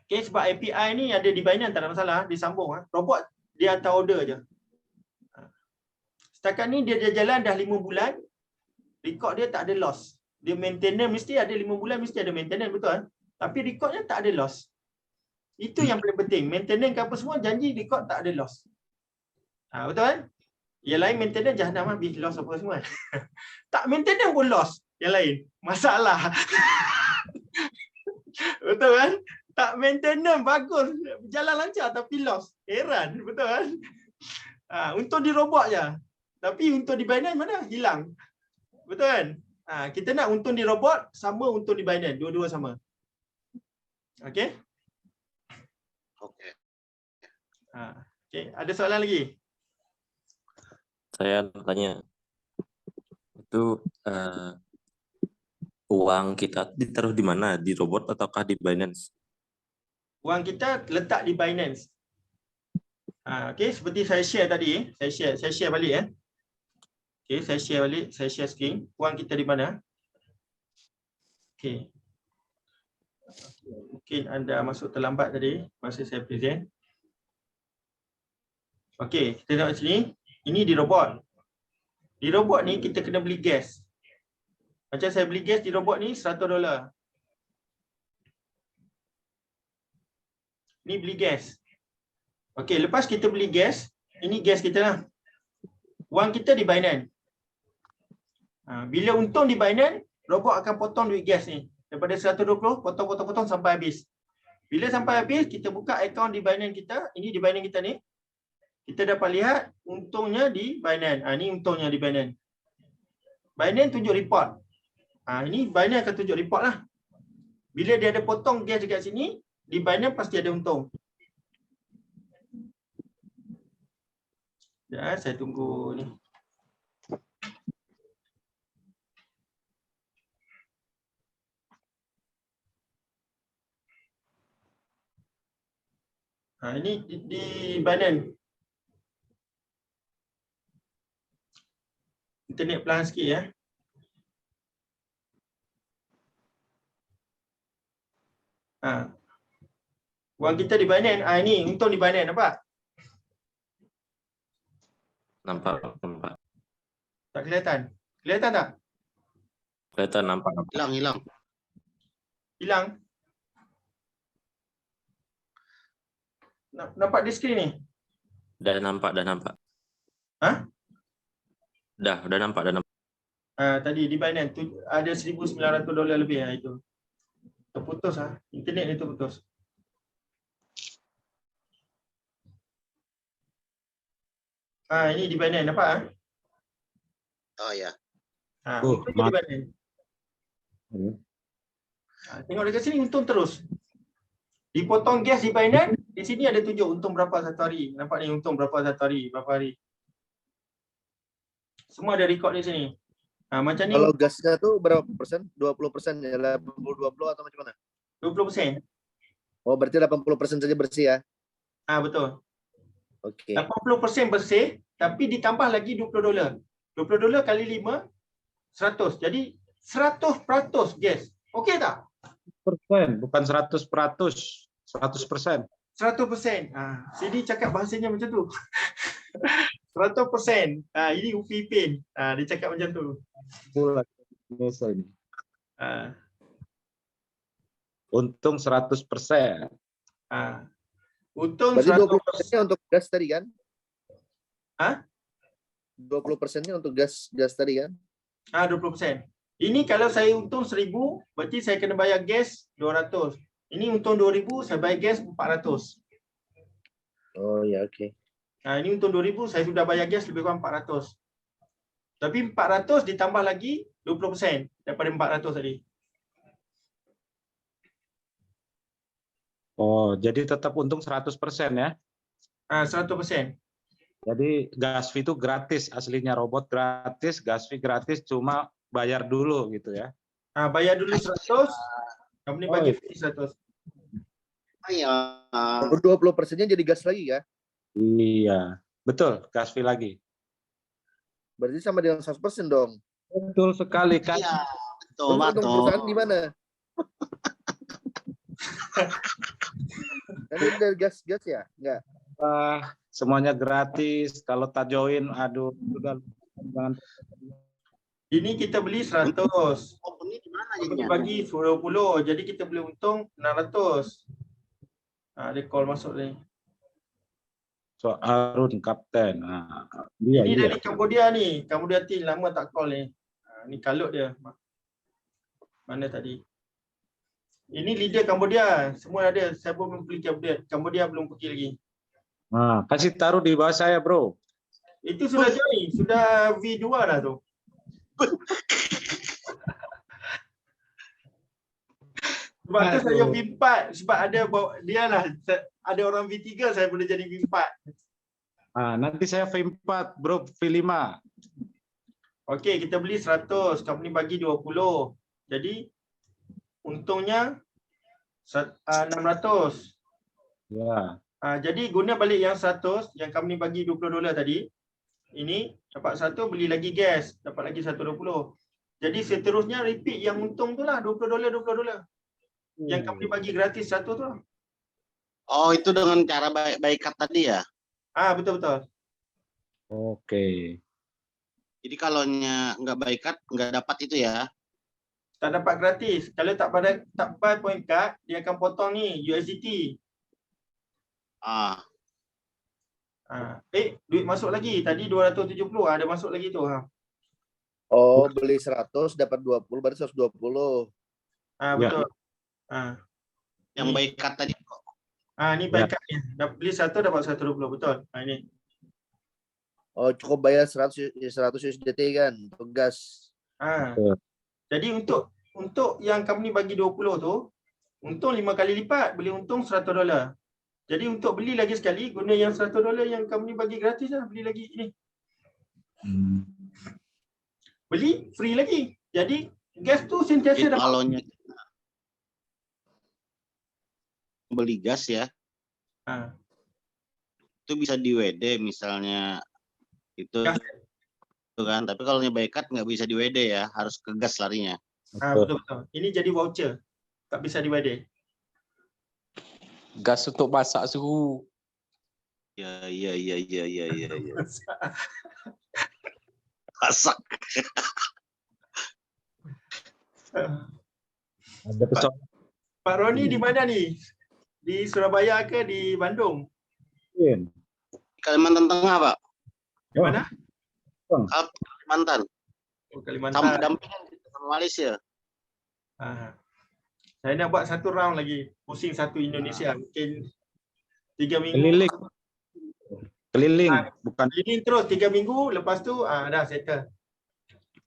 Okay, sebab API ni ada di Binance tak ada masalah, disambung. Robot dia hantar order je. Setakat ni dia jalan dah 5 bulan, record dia tak ada loss. Dia maintenance mesti ada 5 bulan, mesti ada maintenance, betul? Tapi recordnya tak ada loss. Itu yang paling penting. Maintenance ke apa semua, janji record tak ada loss. Betul kan? Yang lain maintenance jahanam habis loss apa semua. Tak maintenance pun loss. Yang lain masalah. Betul kan? Tak maintenance bagus, jalan lancar tapi loss. Heran, betul kan? Untung di robot je. Tapi untung di Binance mana? Hilang. Betul kan? Kita nak untung di robot sama untung di Binance, dua-dua sama. Okey? Oke. Okey, ada soalan lagi? Saya tanya, itu uang kita ditaruh di mana? Di robot ataukah di Binance? Uang kita letak di Binance. Okey, seperti saya share tadi, saya share balik Okey, saya share balik, saya share screen. Uang kita di mana? Okey. Mungkin anda masuk terlambat tadi masa saya present. Okey, kita tengok sini. Ini di robot. Di robot ni kita kena beli gas. Macam saya beli gas di robot ni $100. Ni beli gas. Okey, lepas kita beli gas, ini gas kita lah. Wang kita di Binance. Bila untung di Binance, robot akan potong duit gas ni. Daripada 120, potong sampai habis. Bila sampai habis, kita buka akaun di Binance kita. Ini di Binance kita ni. Kita dapat lihat untungnya di Binance. Ini untungnya di Binance. Binance tunjuk report. Ini Binance akan tunjuk report lah. Bila dia ada potong gas dekat sini, di Binance pasti ada untung. Ya, saya tunggu ni. Ini di Binance. Internet pelan sikit ya. Wang kita di Binance. Ini untung di Binance, nampak? Nampak. Tak kelihatan? Kelihatan tak? Kelihatan, nampak. Hilang. Nampak di skrin ni? Dah nampak. Hah? Udah nampak. Tadi di Binance ada $1,900 lebih itu. Terputus internet itu putus. Ini di Binance nampak Oh ya. Oh, itu di Binance. Tengok dekat sini untung terus. Dipotong gas di Binance, di sini ada tunjuk untung berapa satu hari. Nampak ni untung berapa satu hari, berapa hari. Semua ada record di sini. Macam ni Kalau gasnya tuh berapa persen? 20% ya, 80-20 atau macam mana? 20%. Oh, berarti 80% saja bersih ya? Betul. Oke. 80% bersih, tapi ditambah lagi $20. $20 kali 5, 100. Jadi 100% gas. Okey tak? Bukan 100%. 100%. 100%. Sini cakap bahasanya macam tu. 100%. Ini Upipin. Dia cakap macam tu. Bulan Indonesia ini. Untung 100%. Untung Berarti 100%. 20%-nya untuk gas tadi kan? 20%-nya untuk gas tadi kan? 20%. Ini kalau saya untung 1,000, berarti saya kena bayar gas 200. Ini untung 2,000, saya bayar gas 400. Oh ya, oke. Ini untung 2,000, saya sudah bayar gas lebih kurang 400. Tapi 400 ditambah lagi 20% daripada 400 tadi. Oh, jadi tetap untung 100% ya? 100%. Jadi gas fee itu gratis, aslinya robot gratis, gas fee gratis, cuma bayar dulu gitu ya? Bayar dulu 100, company bagi fee 100. Iya. 20%-nya jadi gas lagi ya? Iya, betul, gas fee lagi. Berarti sama dengan 100% dong. Betul sekali kan? Iya. Terus untung perusahaan di mana? Kan ini dari gas ya? Enggak. Semuanya gratis. Kalau tak join, aduh, sudah jangan. Ini kita beli 100. Company di mana Company jadinya? bagi 20, jadi kita boleh untung 600. Dia call masuk ni. So Arun Kapten. Dia, Ini iya. dari Cambodia ni. Cambodia team lama tak call ni. Ni kalut dia. Mana tadi? Ini leader Cambodia. Semua ada. Saya pun belum pergi Cambodia. Cambodia belum pergi lagi. Kasih taruh di bawah saya, bro. Itu sudah join. Sudah V2 dah tu. Sebab tu saya V4. Sebab ada dia lah. Ada orang V3 saya boleh jadi V4. Nanti saya V4, bro, V5. Okey, kita beli 100. Company bagi 20. Jadi untungnya 600. Ya. Jadi guna balik yang 100 yang company bagi $20 tadi. Ini dapat 1, beli lagi gas, dapat lagi 120. Jadi seterusnya repeat yang untung tu lah $20. Yang company bagi gratis 1 tu lah. Oh, itu dengan cara baikat tadi ya? Betul. Oke. Jadi kalau nggak baikat nggak dapat itu ya? Tak dapat gratis. Kalau tak buy point card, dia akan potong ni USDT. Duit masuk lagi. Tadi 270 ada masuk lagi tu. Oh, beli 100 dapat 20 berarti 120. Betul. Yang baikat tadi. Ni baikatnya. Beli 1 dapat 120, betul. Ini. Oh, cukup bayar 100 USDT kan untuk gas. Jadi untuk yang company bagi 20 tu, untung 5 kali lipat, boleh untung $100. Jadi untuk beli lagi sekali, guna yang $100 yang company bagi gratis lah, beli lagi ini. Beli free lagi. Jadi gas tu sentiasa dapat. Kalau beli gas ya, itu bisa di WD misalnya itu kan. Tapi kalau baikat nggak bisa di WD ya, harus ke gas larinya. Betul. Ini jadi voucher, tak bisa di WD. Gas untuk masak suhu. Iya. Masak. Ada pesawat. Pak Roni di mana ni? Di Surabaya ke di Bandung? Kalimantan Tengah, Pak. Di mana? Kalimantan. Oh, Sama Kalimantan. dampingan kita sama Malaysia. Saya nak buat satu round lagi. Pusing satu Indonesia. Mungkin 3 minggu. Keliling. Keliling, bukan Keliling terus 3 minggu. Lepas tu dah settle.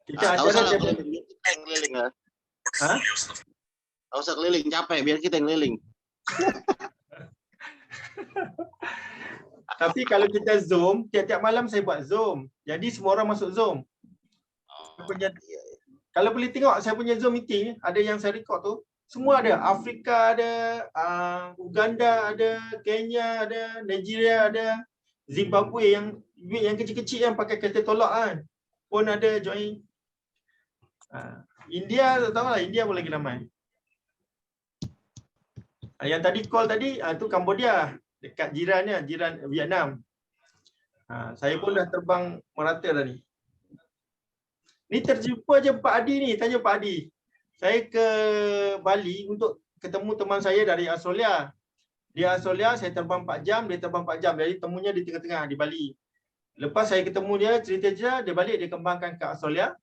Kita Tak usah acara lah keliling, biar kita yang keliling ya. Ha? Tak usah keliling, capek, biar kita yang keliling. Tapi kalau kita Zoom, tiap-tiap malam saya buat Zoom. Jadi semua orang masuk Zoom. Saya punya, kalau boleh tengok saya punya Zoom meeting, ada yang saya record tu, semua ada. Afrika ada, Uganda ada, Kenya ada, Nigeria ada, Zimbabwe yang kecil-kecil yang pakai kereta tolak kan. Pun ada join. India tak tahu lah, India pun lagi ramai. Yang tadi call tadi, tu Cambodia. Dekat jirannya, jiran Vietnam. Saya pun dah terbang merata dah ni. Ni terjumpa je Pak Adi ni, tanya Pak Adi. Saya ke Bali untuk ketemu teman saya dari Australia. Dia Australia, saya terbang 4 jam, dia terbang 4 jam. Jadi temunya di tengah-tengah di Bali. Lepas saya ketemu dia, cerita-cerita, dia balik, dia kembangkan ke Australia.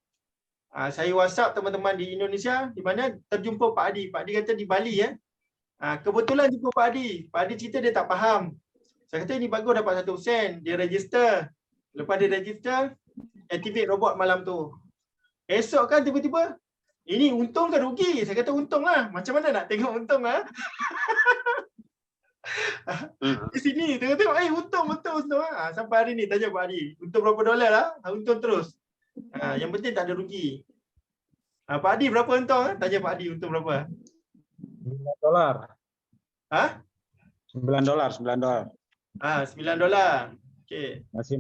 Saya WhatsApp teman-teman di Indonesia, di mana terjumpa Pak Adi. Pak Adi kata di Bali ya. Kebetulan jumpa Pak Adi. Pak Adi cerita dia tak faham. Saya kata ini bagus dapat 1%. Dia register. Lepas dia register, activate robot malam tu. Esok kan tiba-tiba, ini untung ke rugi? Saya kata untung lah. Macam mana nak tengok untung lah? Di sini tengok-tengok, untung lah. Sampai hari ni tanya Pak Adi, untung berapa dolar lah? Untung terus. Yang penting tak ada rugi. Pak Adi berapa untung? Tanya Pak Adi untung berapa? $9. Hah? $9. $9. Okey. Masih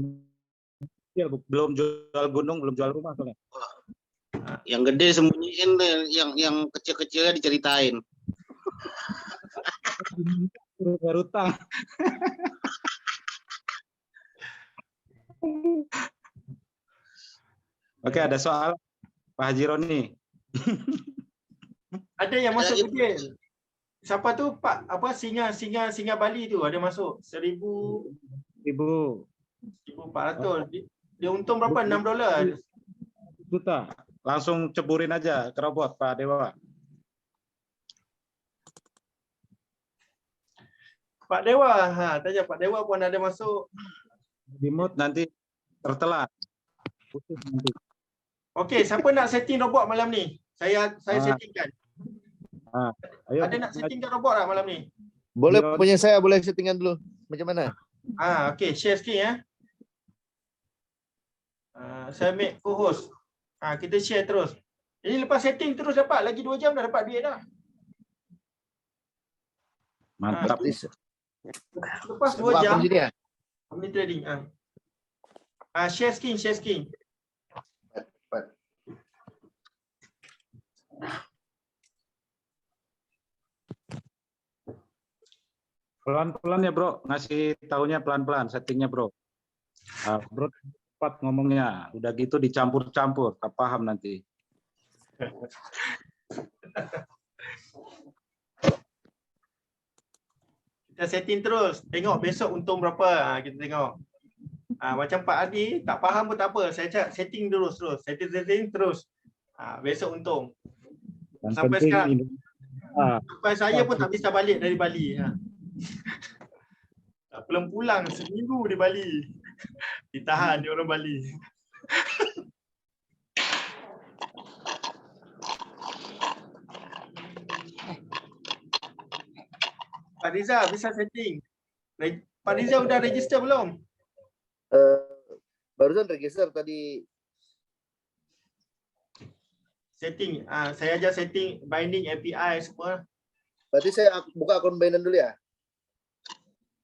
kecil, belum jual gunung, belum jual rumah soalnya. Yang gede sembunyiin deh, yang kecil-kecilnya diceritain. Berutang. Oke, ada soal Pak Haji Roni. Ada yang masuk kecil. Siapa tu Pak singa Bali tu ada masuk 1,400. Dia untung berapa? $6. Juta. Langsung ceburin aja ke robot Pak Dewa. Pak Dewa, tanya Pak Dewa pun ada masuk. Di mute nanti tertelat. Putus nanti. Okey, siapa nak setting robot malam ni? Saya settingkan. Ayo. Ada nak settingkan robot tak malam ni? Boleh, Yo. punya saya boleh settingan dulu. Macam mana? Okey, share screen ya. Saya make co-host. Kita share terus. Ini lepas setting terus dapat. Lagi 2 jam dah dapat duit dah. Mantap. Lepas 2 Buka jam. akun sini ya? Omni trading. Share screen. Pelan-pelan ya bro, ngasih taunya pelan-pelan, settingnya bro. Bro cepat ngomongnya, udah gitu dicampur-campur, tak paham nanti. Kita setting terus. Tengok besok untung berapa. Kita tengok. Macam Pak Adi, tak faham pun tak apa. Saya cakap setting terus. Setting terus. Besok untung. Yang Sampai penting sekarang. ini, Sampai saya pun tak bisa balik dari Bali. Tak pulang seminggu di Bali. Ditahan di orang Bali. Pak Riza bisa setting. Pak Riza udah register belum? Barusan register tadi. Setting. Saya ajar setting binding API semua. Berarti saya buka akun Binance dulu ya?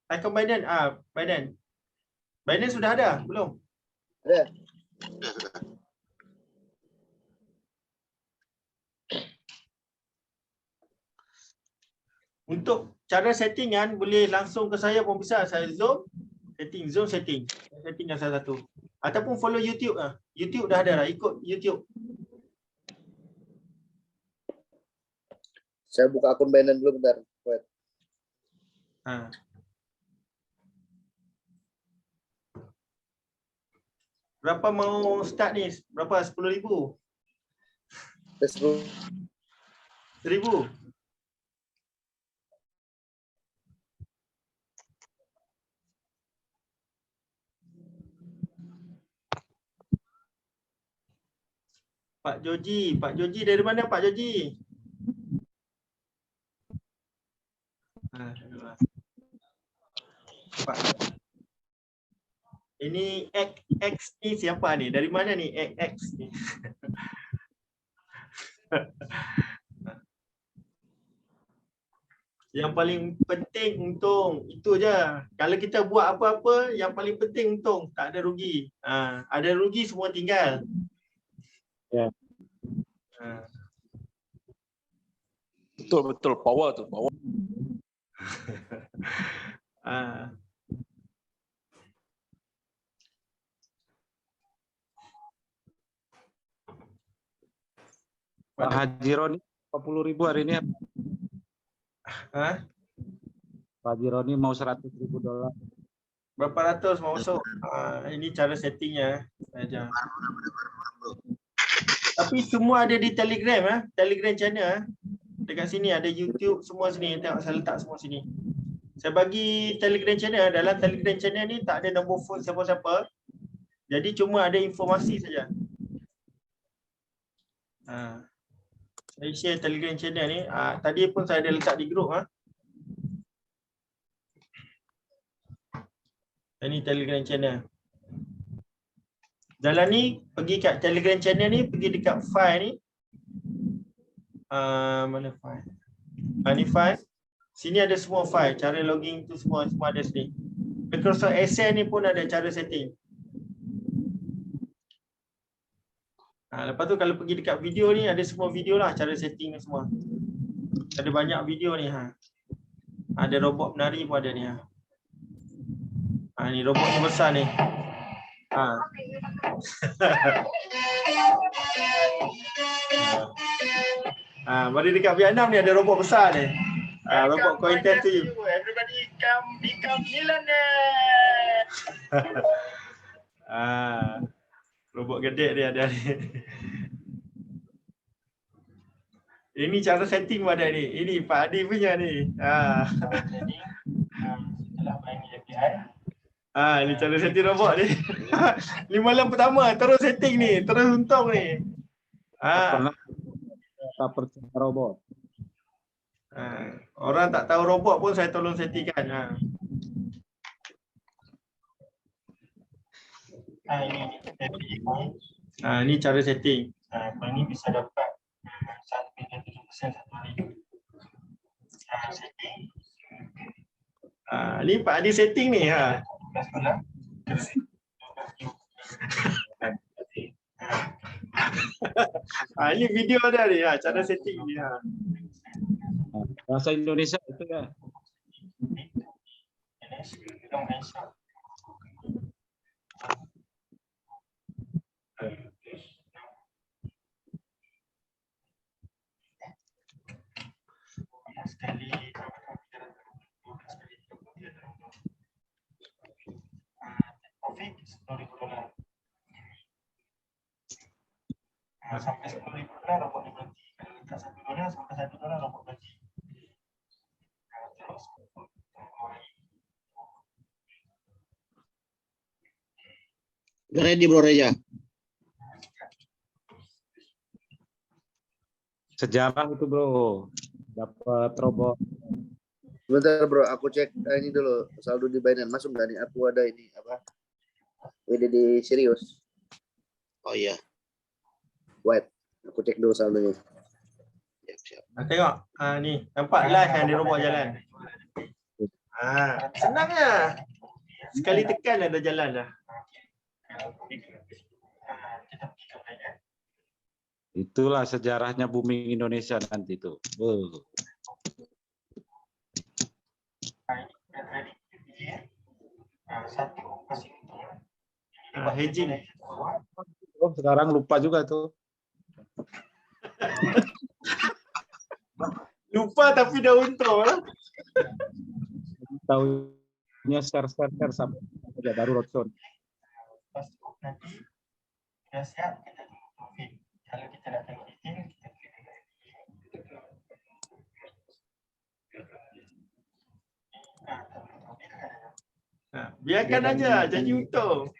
Akun Binance. Binance sudah ada belum? Ada. Untuk cara settingan boleh langsung ke saya pun bisa. Saya Zoom setting. Settingkan salah satu. Ataupun follow YouTube lah. YouTube dah ada lah. Ikut YouTube. Saya buka akun Binance dulu bentar. Wait. Berapa mau start ni? Berapa? 10,000? 1,000? Pak Joji dari mana Pak Joji? Pak. Ini X ni siapa ni? Dari mana ni X ni? Yang paling penting untung, itu je. Kalau kita buat apa-apa, yang paling penting untung, tak ada rugi. Ada rugi semua tinggal. Ya. Betul, power tu, power. Pak Haji Roni 40.000 hari ini. Pak Haji Roni mau $100.000. Berapa ratus mau masuk? Ini cara settingnya saja. Tapi semua ada di Telegram, Telegram channel. Dekat sini ada YouTube semua sini. Tengok saya letak semua sini. Saya bagi Telegram channel. Dalam Telegram channel ni tak ada nombor phone siapa-siapa. Jadi cuma ada informasi saja. Saya share Telegram channel ni. Tadi pun saya ada letak di grup. Ini Telegram channel. Jalan ni pergi kat Telegram channel ni, pergi dekat file ni. Mana file? Ni file. Sini ada semua file, cara login tu semua ada sini. Microsoft Excel ni pun ada cara setting. Lepas tu kalau pergi dekat video ni ada semua video lah, cara setting ni semua. Ada banyak video ni. Ada robot menari pun ada ni. Ni robot ni besar ni. Mari dekat Vietnam ni ada robot besar ni. Robot quantitative. Everybody become millionaire. Robot gede dia ada ni. Ini cara setting pun ada ni. Ini Pak Adi punya ni. Ini cara setting robot ni. 5 malam pertama terus setting ni, terus untung ni. Tak percaya robot. Orang tak tahu robot pun saya tolong settingkan. Ini cara setting. Ini bisa dapat 1.7% satu hari. Setting. Ni Pak Adi setting ni. Ini video ada ni, cara setting ni. Bahasa Indonesia itu ya. Sekali profit $10,000. Sampai $10,000 robot ni berhenti. Kalau letak $1 sampai $1 robot berhenti. Ready Bro Reja. Sejarah itu bro, dapat robot. Sebentar bro, aku cek ini dulu saldo di Binance masuk nggak nih? Aku ada ini apa? WDD serius. Oh iya. Wait, aku cek dulu saldonya. Siap. Tengok, ni nampak live yang di robot jalan. Senangnya. Sekali tekan dah jalan dah. Itulah sejarahnya booming Indonesia nanti tuh. Hedging. Sekarang lupa juga tuh. Lupa tapi dah untung. Tahunya share sampai baru roadshow. Dah siap, kita tunggu Taufik. Kalau kita nak tengok detail, kita klik lagi. Biarkan aja jadi untung.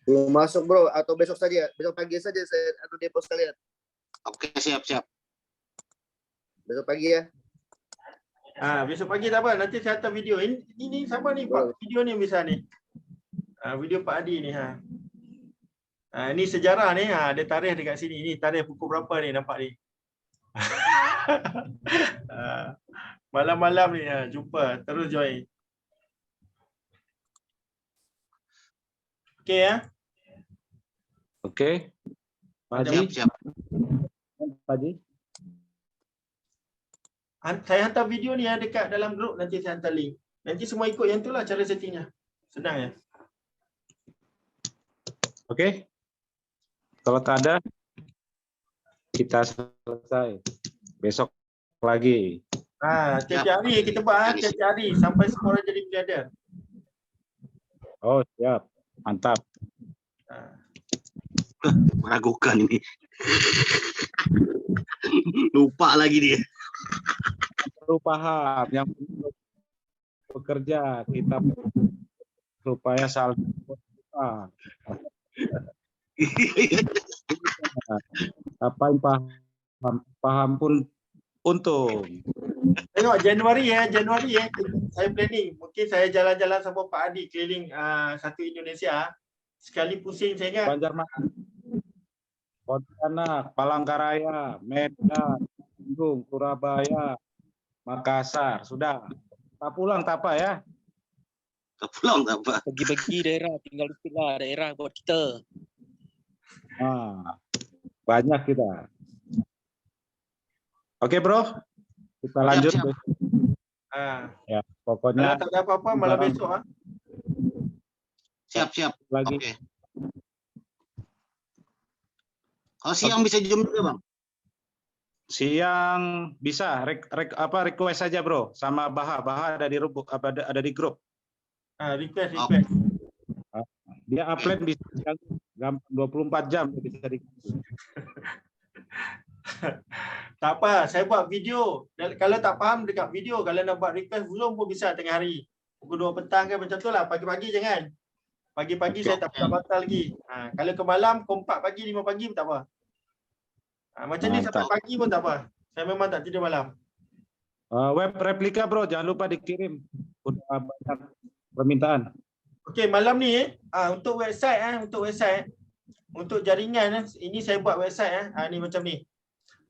Belum masuk bro, atau besok saja, besok pagi saja saya atau depo sekalian. Oke, siap. Besok pagi ya. Besok pagi tak apa, nanti saya hantar video. Ini siapa ni Pak? Video ni yang besar ni. Video Pak Adi ni ha. Ini sejarah ni, ada tarikh dekat sini. Ini tarikh pukul berapa ni nampak ni. Malam-malam ni jumpa, terus join. Okey ya. Okey. Pak Haji. Siap. Pak Haji. Saya hantar video ni dekat dalam grup, nanti saya hantar link. Nanti semua ikut yang tu lah cara settingnya. Senang ya. Okey. Kalau tak ada, kita selesai. Besok lagi. Tiap-tiap hari kita buat, tiap-tiap hari sampai semua orang jadi miliarder. Oh, siap. Mantap. Meragukan ini. Lupa lagi dia. Perlu paham yang bekerja kita supaya saling apa yang paham pun untung. Tengok Januari saya planning. Mungkin saya jalan-jalan sama Pak Adi keliling satu Indonesia. Sekali pusing saya ingat. Banjarmasin, Pontianak, Palangkaraya, Medan, Bandung, Surabaya, Makassar. Sudah. Tak pulang tak apa ya. Tak pulang tak apa. Bagi-bagi daerah, tinggal dikit lah daerah buat kita. Banyak kita. Oke bro, kita lanjut. Siap. Ya, Kalau pokoknya tak ada apa-apa malam besok Siap. lagi. Oke. Kalau siang bisa jam juga, Bang? Siang bisa request saja bro, sama Baha ada di ada di grup. Request. Dia upload bisa 24 jam bisa di. Tak apa, saya buat video. Kalau tak faham dekat video, kalau nak buat request belum pun bisa tengah hari. Pukul 2 petang ke macam tu lah, pagi-pagi jangan. Pagi-pagi saya tak batal lagi. Kalau ke malam, pukul 4 pagi, 5 pagi pun tak apa. Macam ni sampai pagi pun tak apa. Saya memang tak tidur malam. Web replika bro, jangan lupa dikirim. Udah banyak permintaan. Okey, malam ni untuk website untuk jaringan ini saya buat website ni macam ni.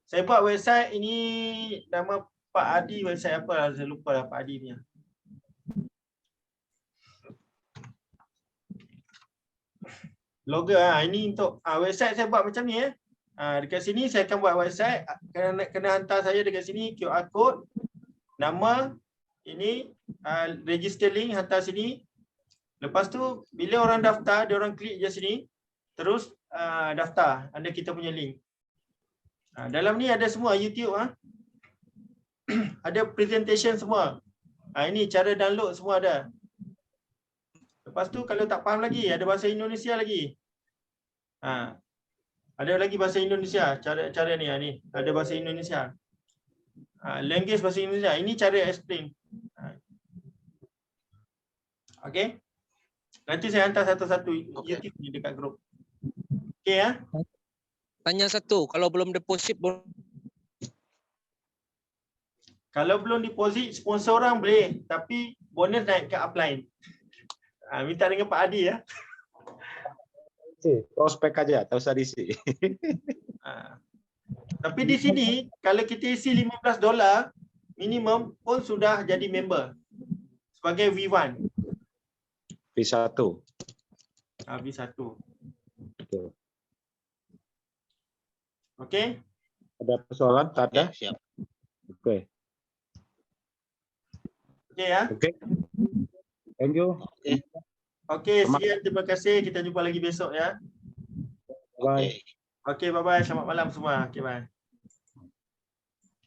Saya buat website ini nama Pak Adi, website apa lah, saya lupa lah Pak Adi punya. Logger ini untuk website saya buat macam ni dekat sini saya akan buat website, kena hantar saya dekat sini QR code, nama ini, register link hantar sini. Lepas tu bila orang daftar, dia orang klik je sini, terus daftar under kita punya link. Dalam ni ada semua YouTube ada presentation semua. Ini cara download semua ada. Lepas tu kalau tak faham lagi, ada bahasa Indonesia lagi. Ada lagi bahasa Indonesia, cara ni ada bahasa Indonesia. Language bahasa Indonesia. Ini cara explain. Okey. Nanti saya hantar satu-satu YouTube ni dekat grup. Okey ya. Tanya satu, kalau belum deposit Kalau belum deposit sponsor orang boleh, tapi bonus naik ke upline. Minta dengan Pak Adi ya. Prospek aja, tak usah diisi. Tapi di sini kalau kita isi $15 minimum pun sudah jadi member sebagai V1. V1. V1. Betul. Okey. Ada persoalan? Tak ada? Siap. Oke. Okey ya. Oke. Thank you. Okey, sekian, terima kasih. Kita jumpa lagi besok ya. Bye. Okey, bye-bye. Selamat malam semua. Okey, bye.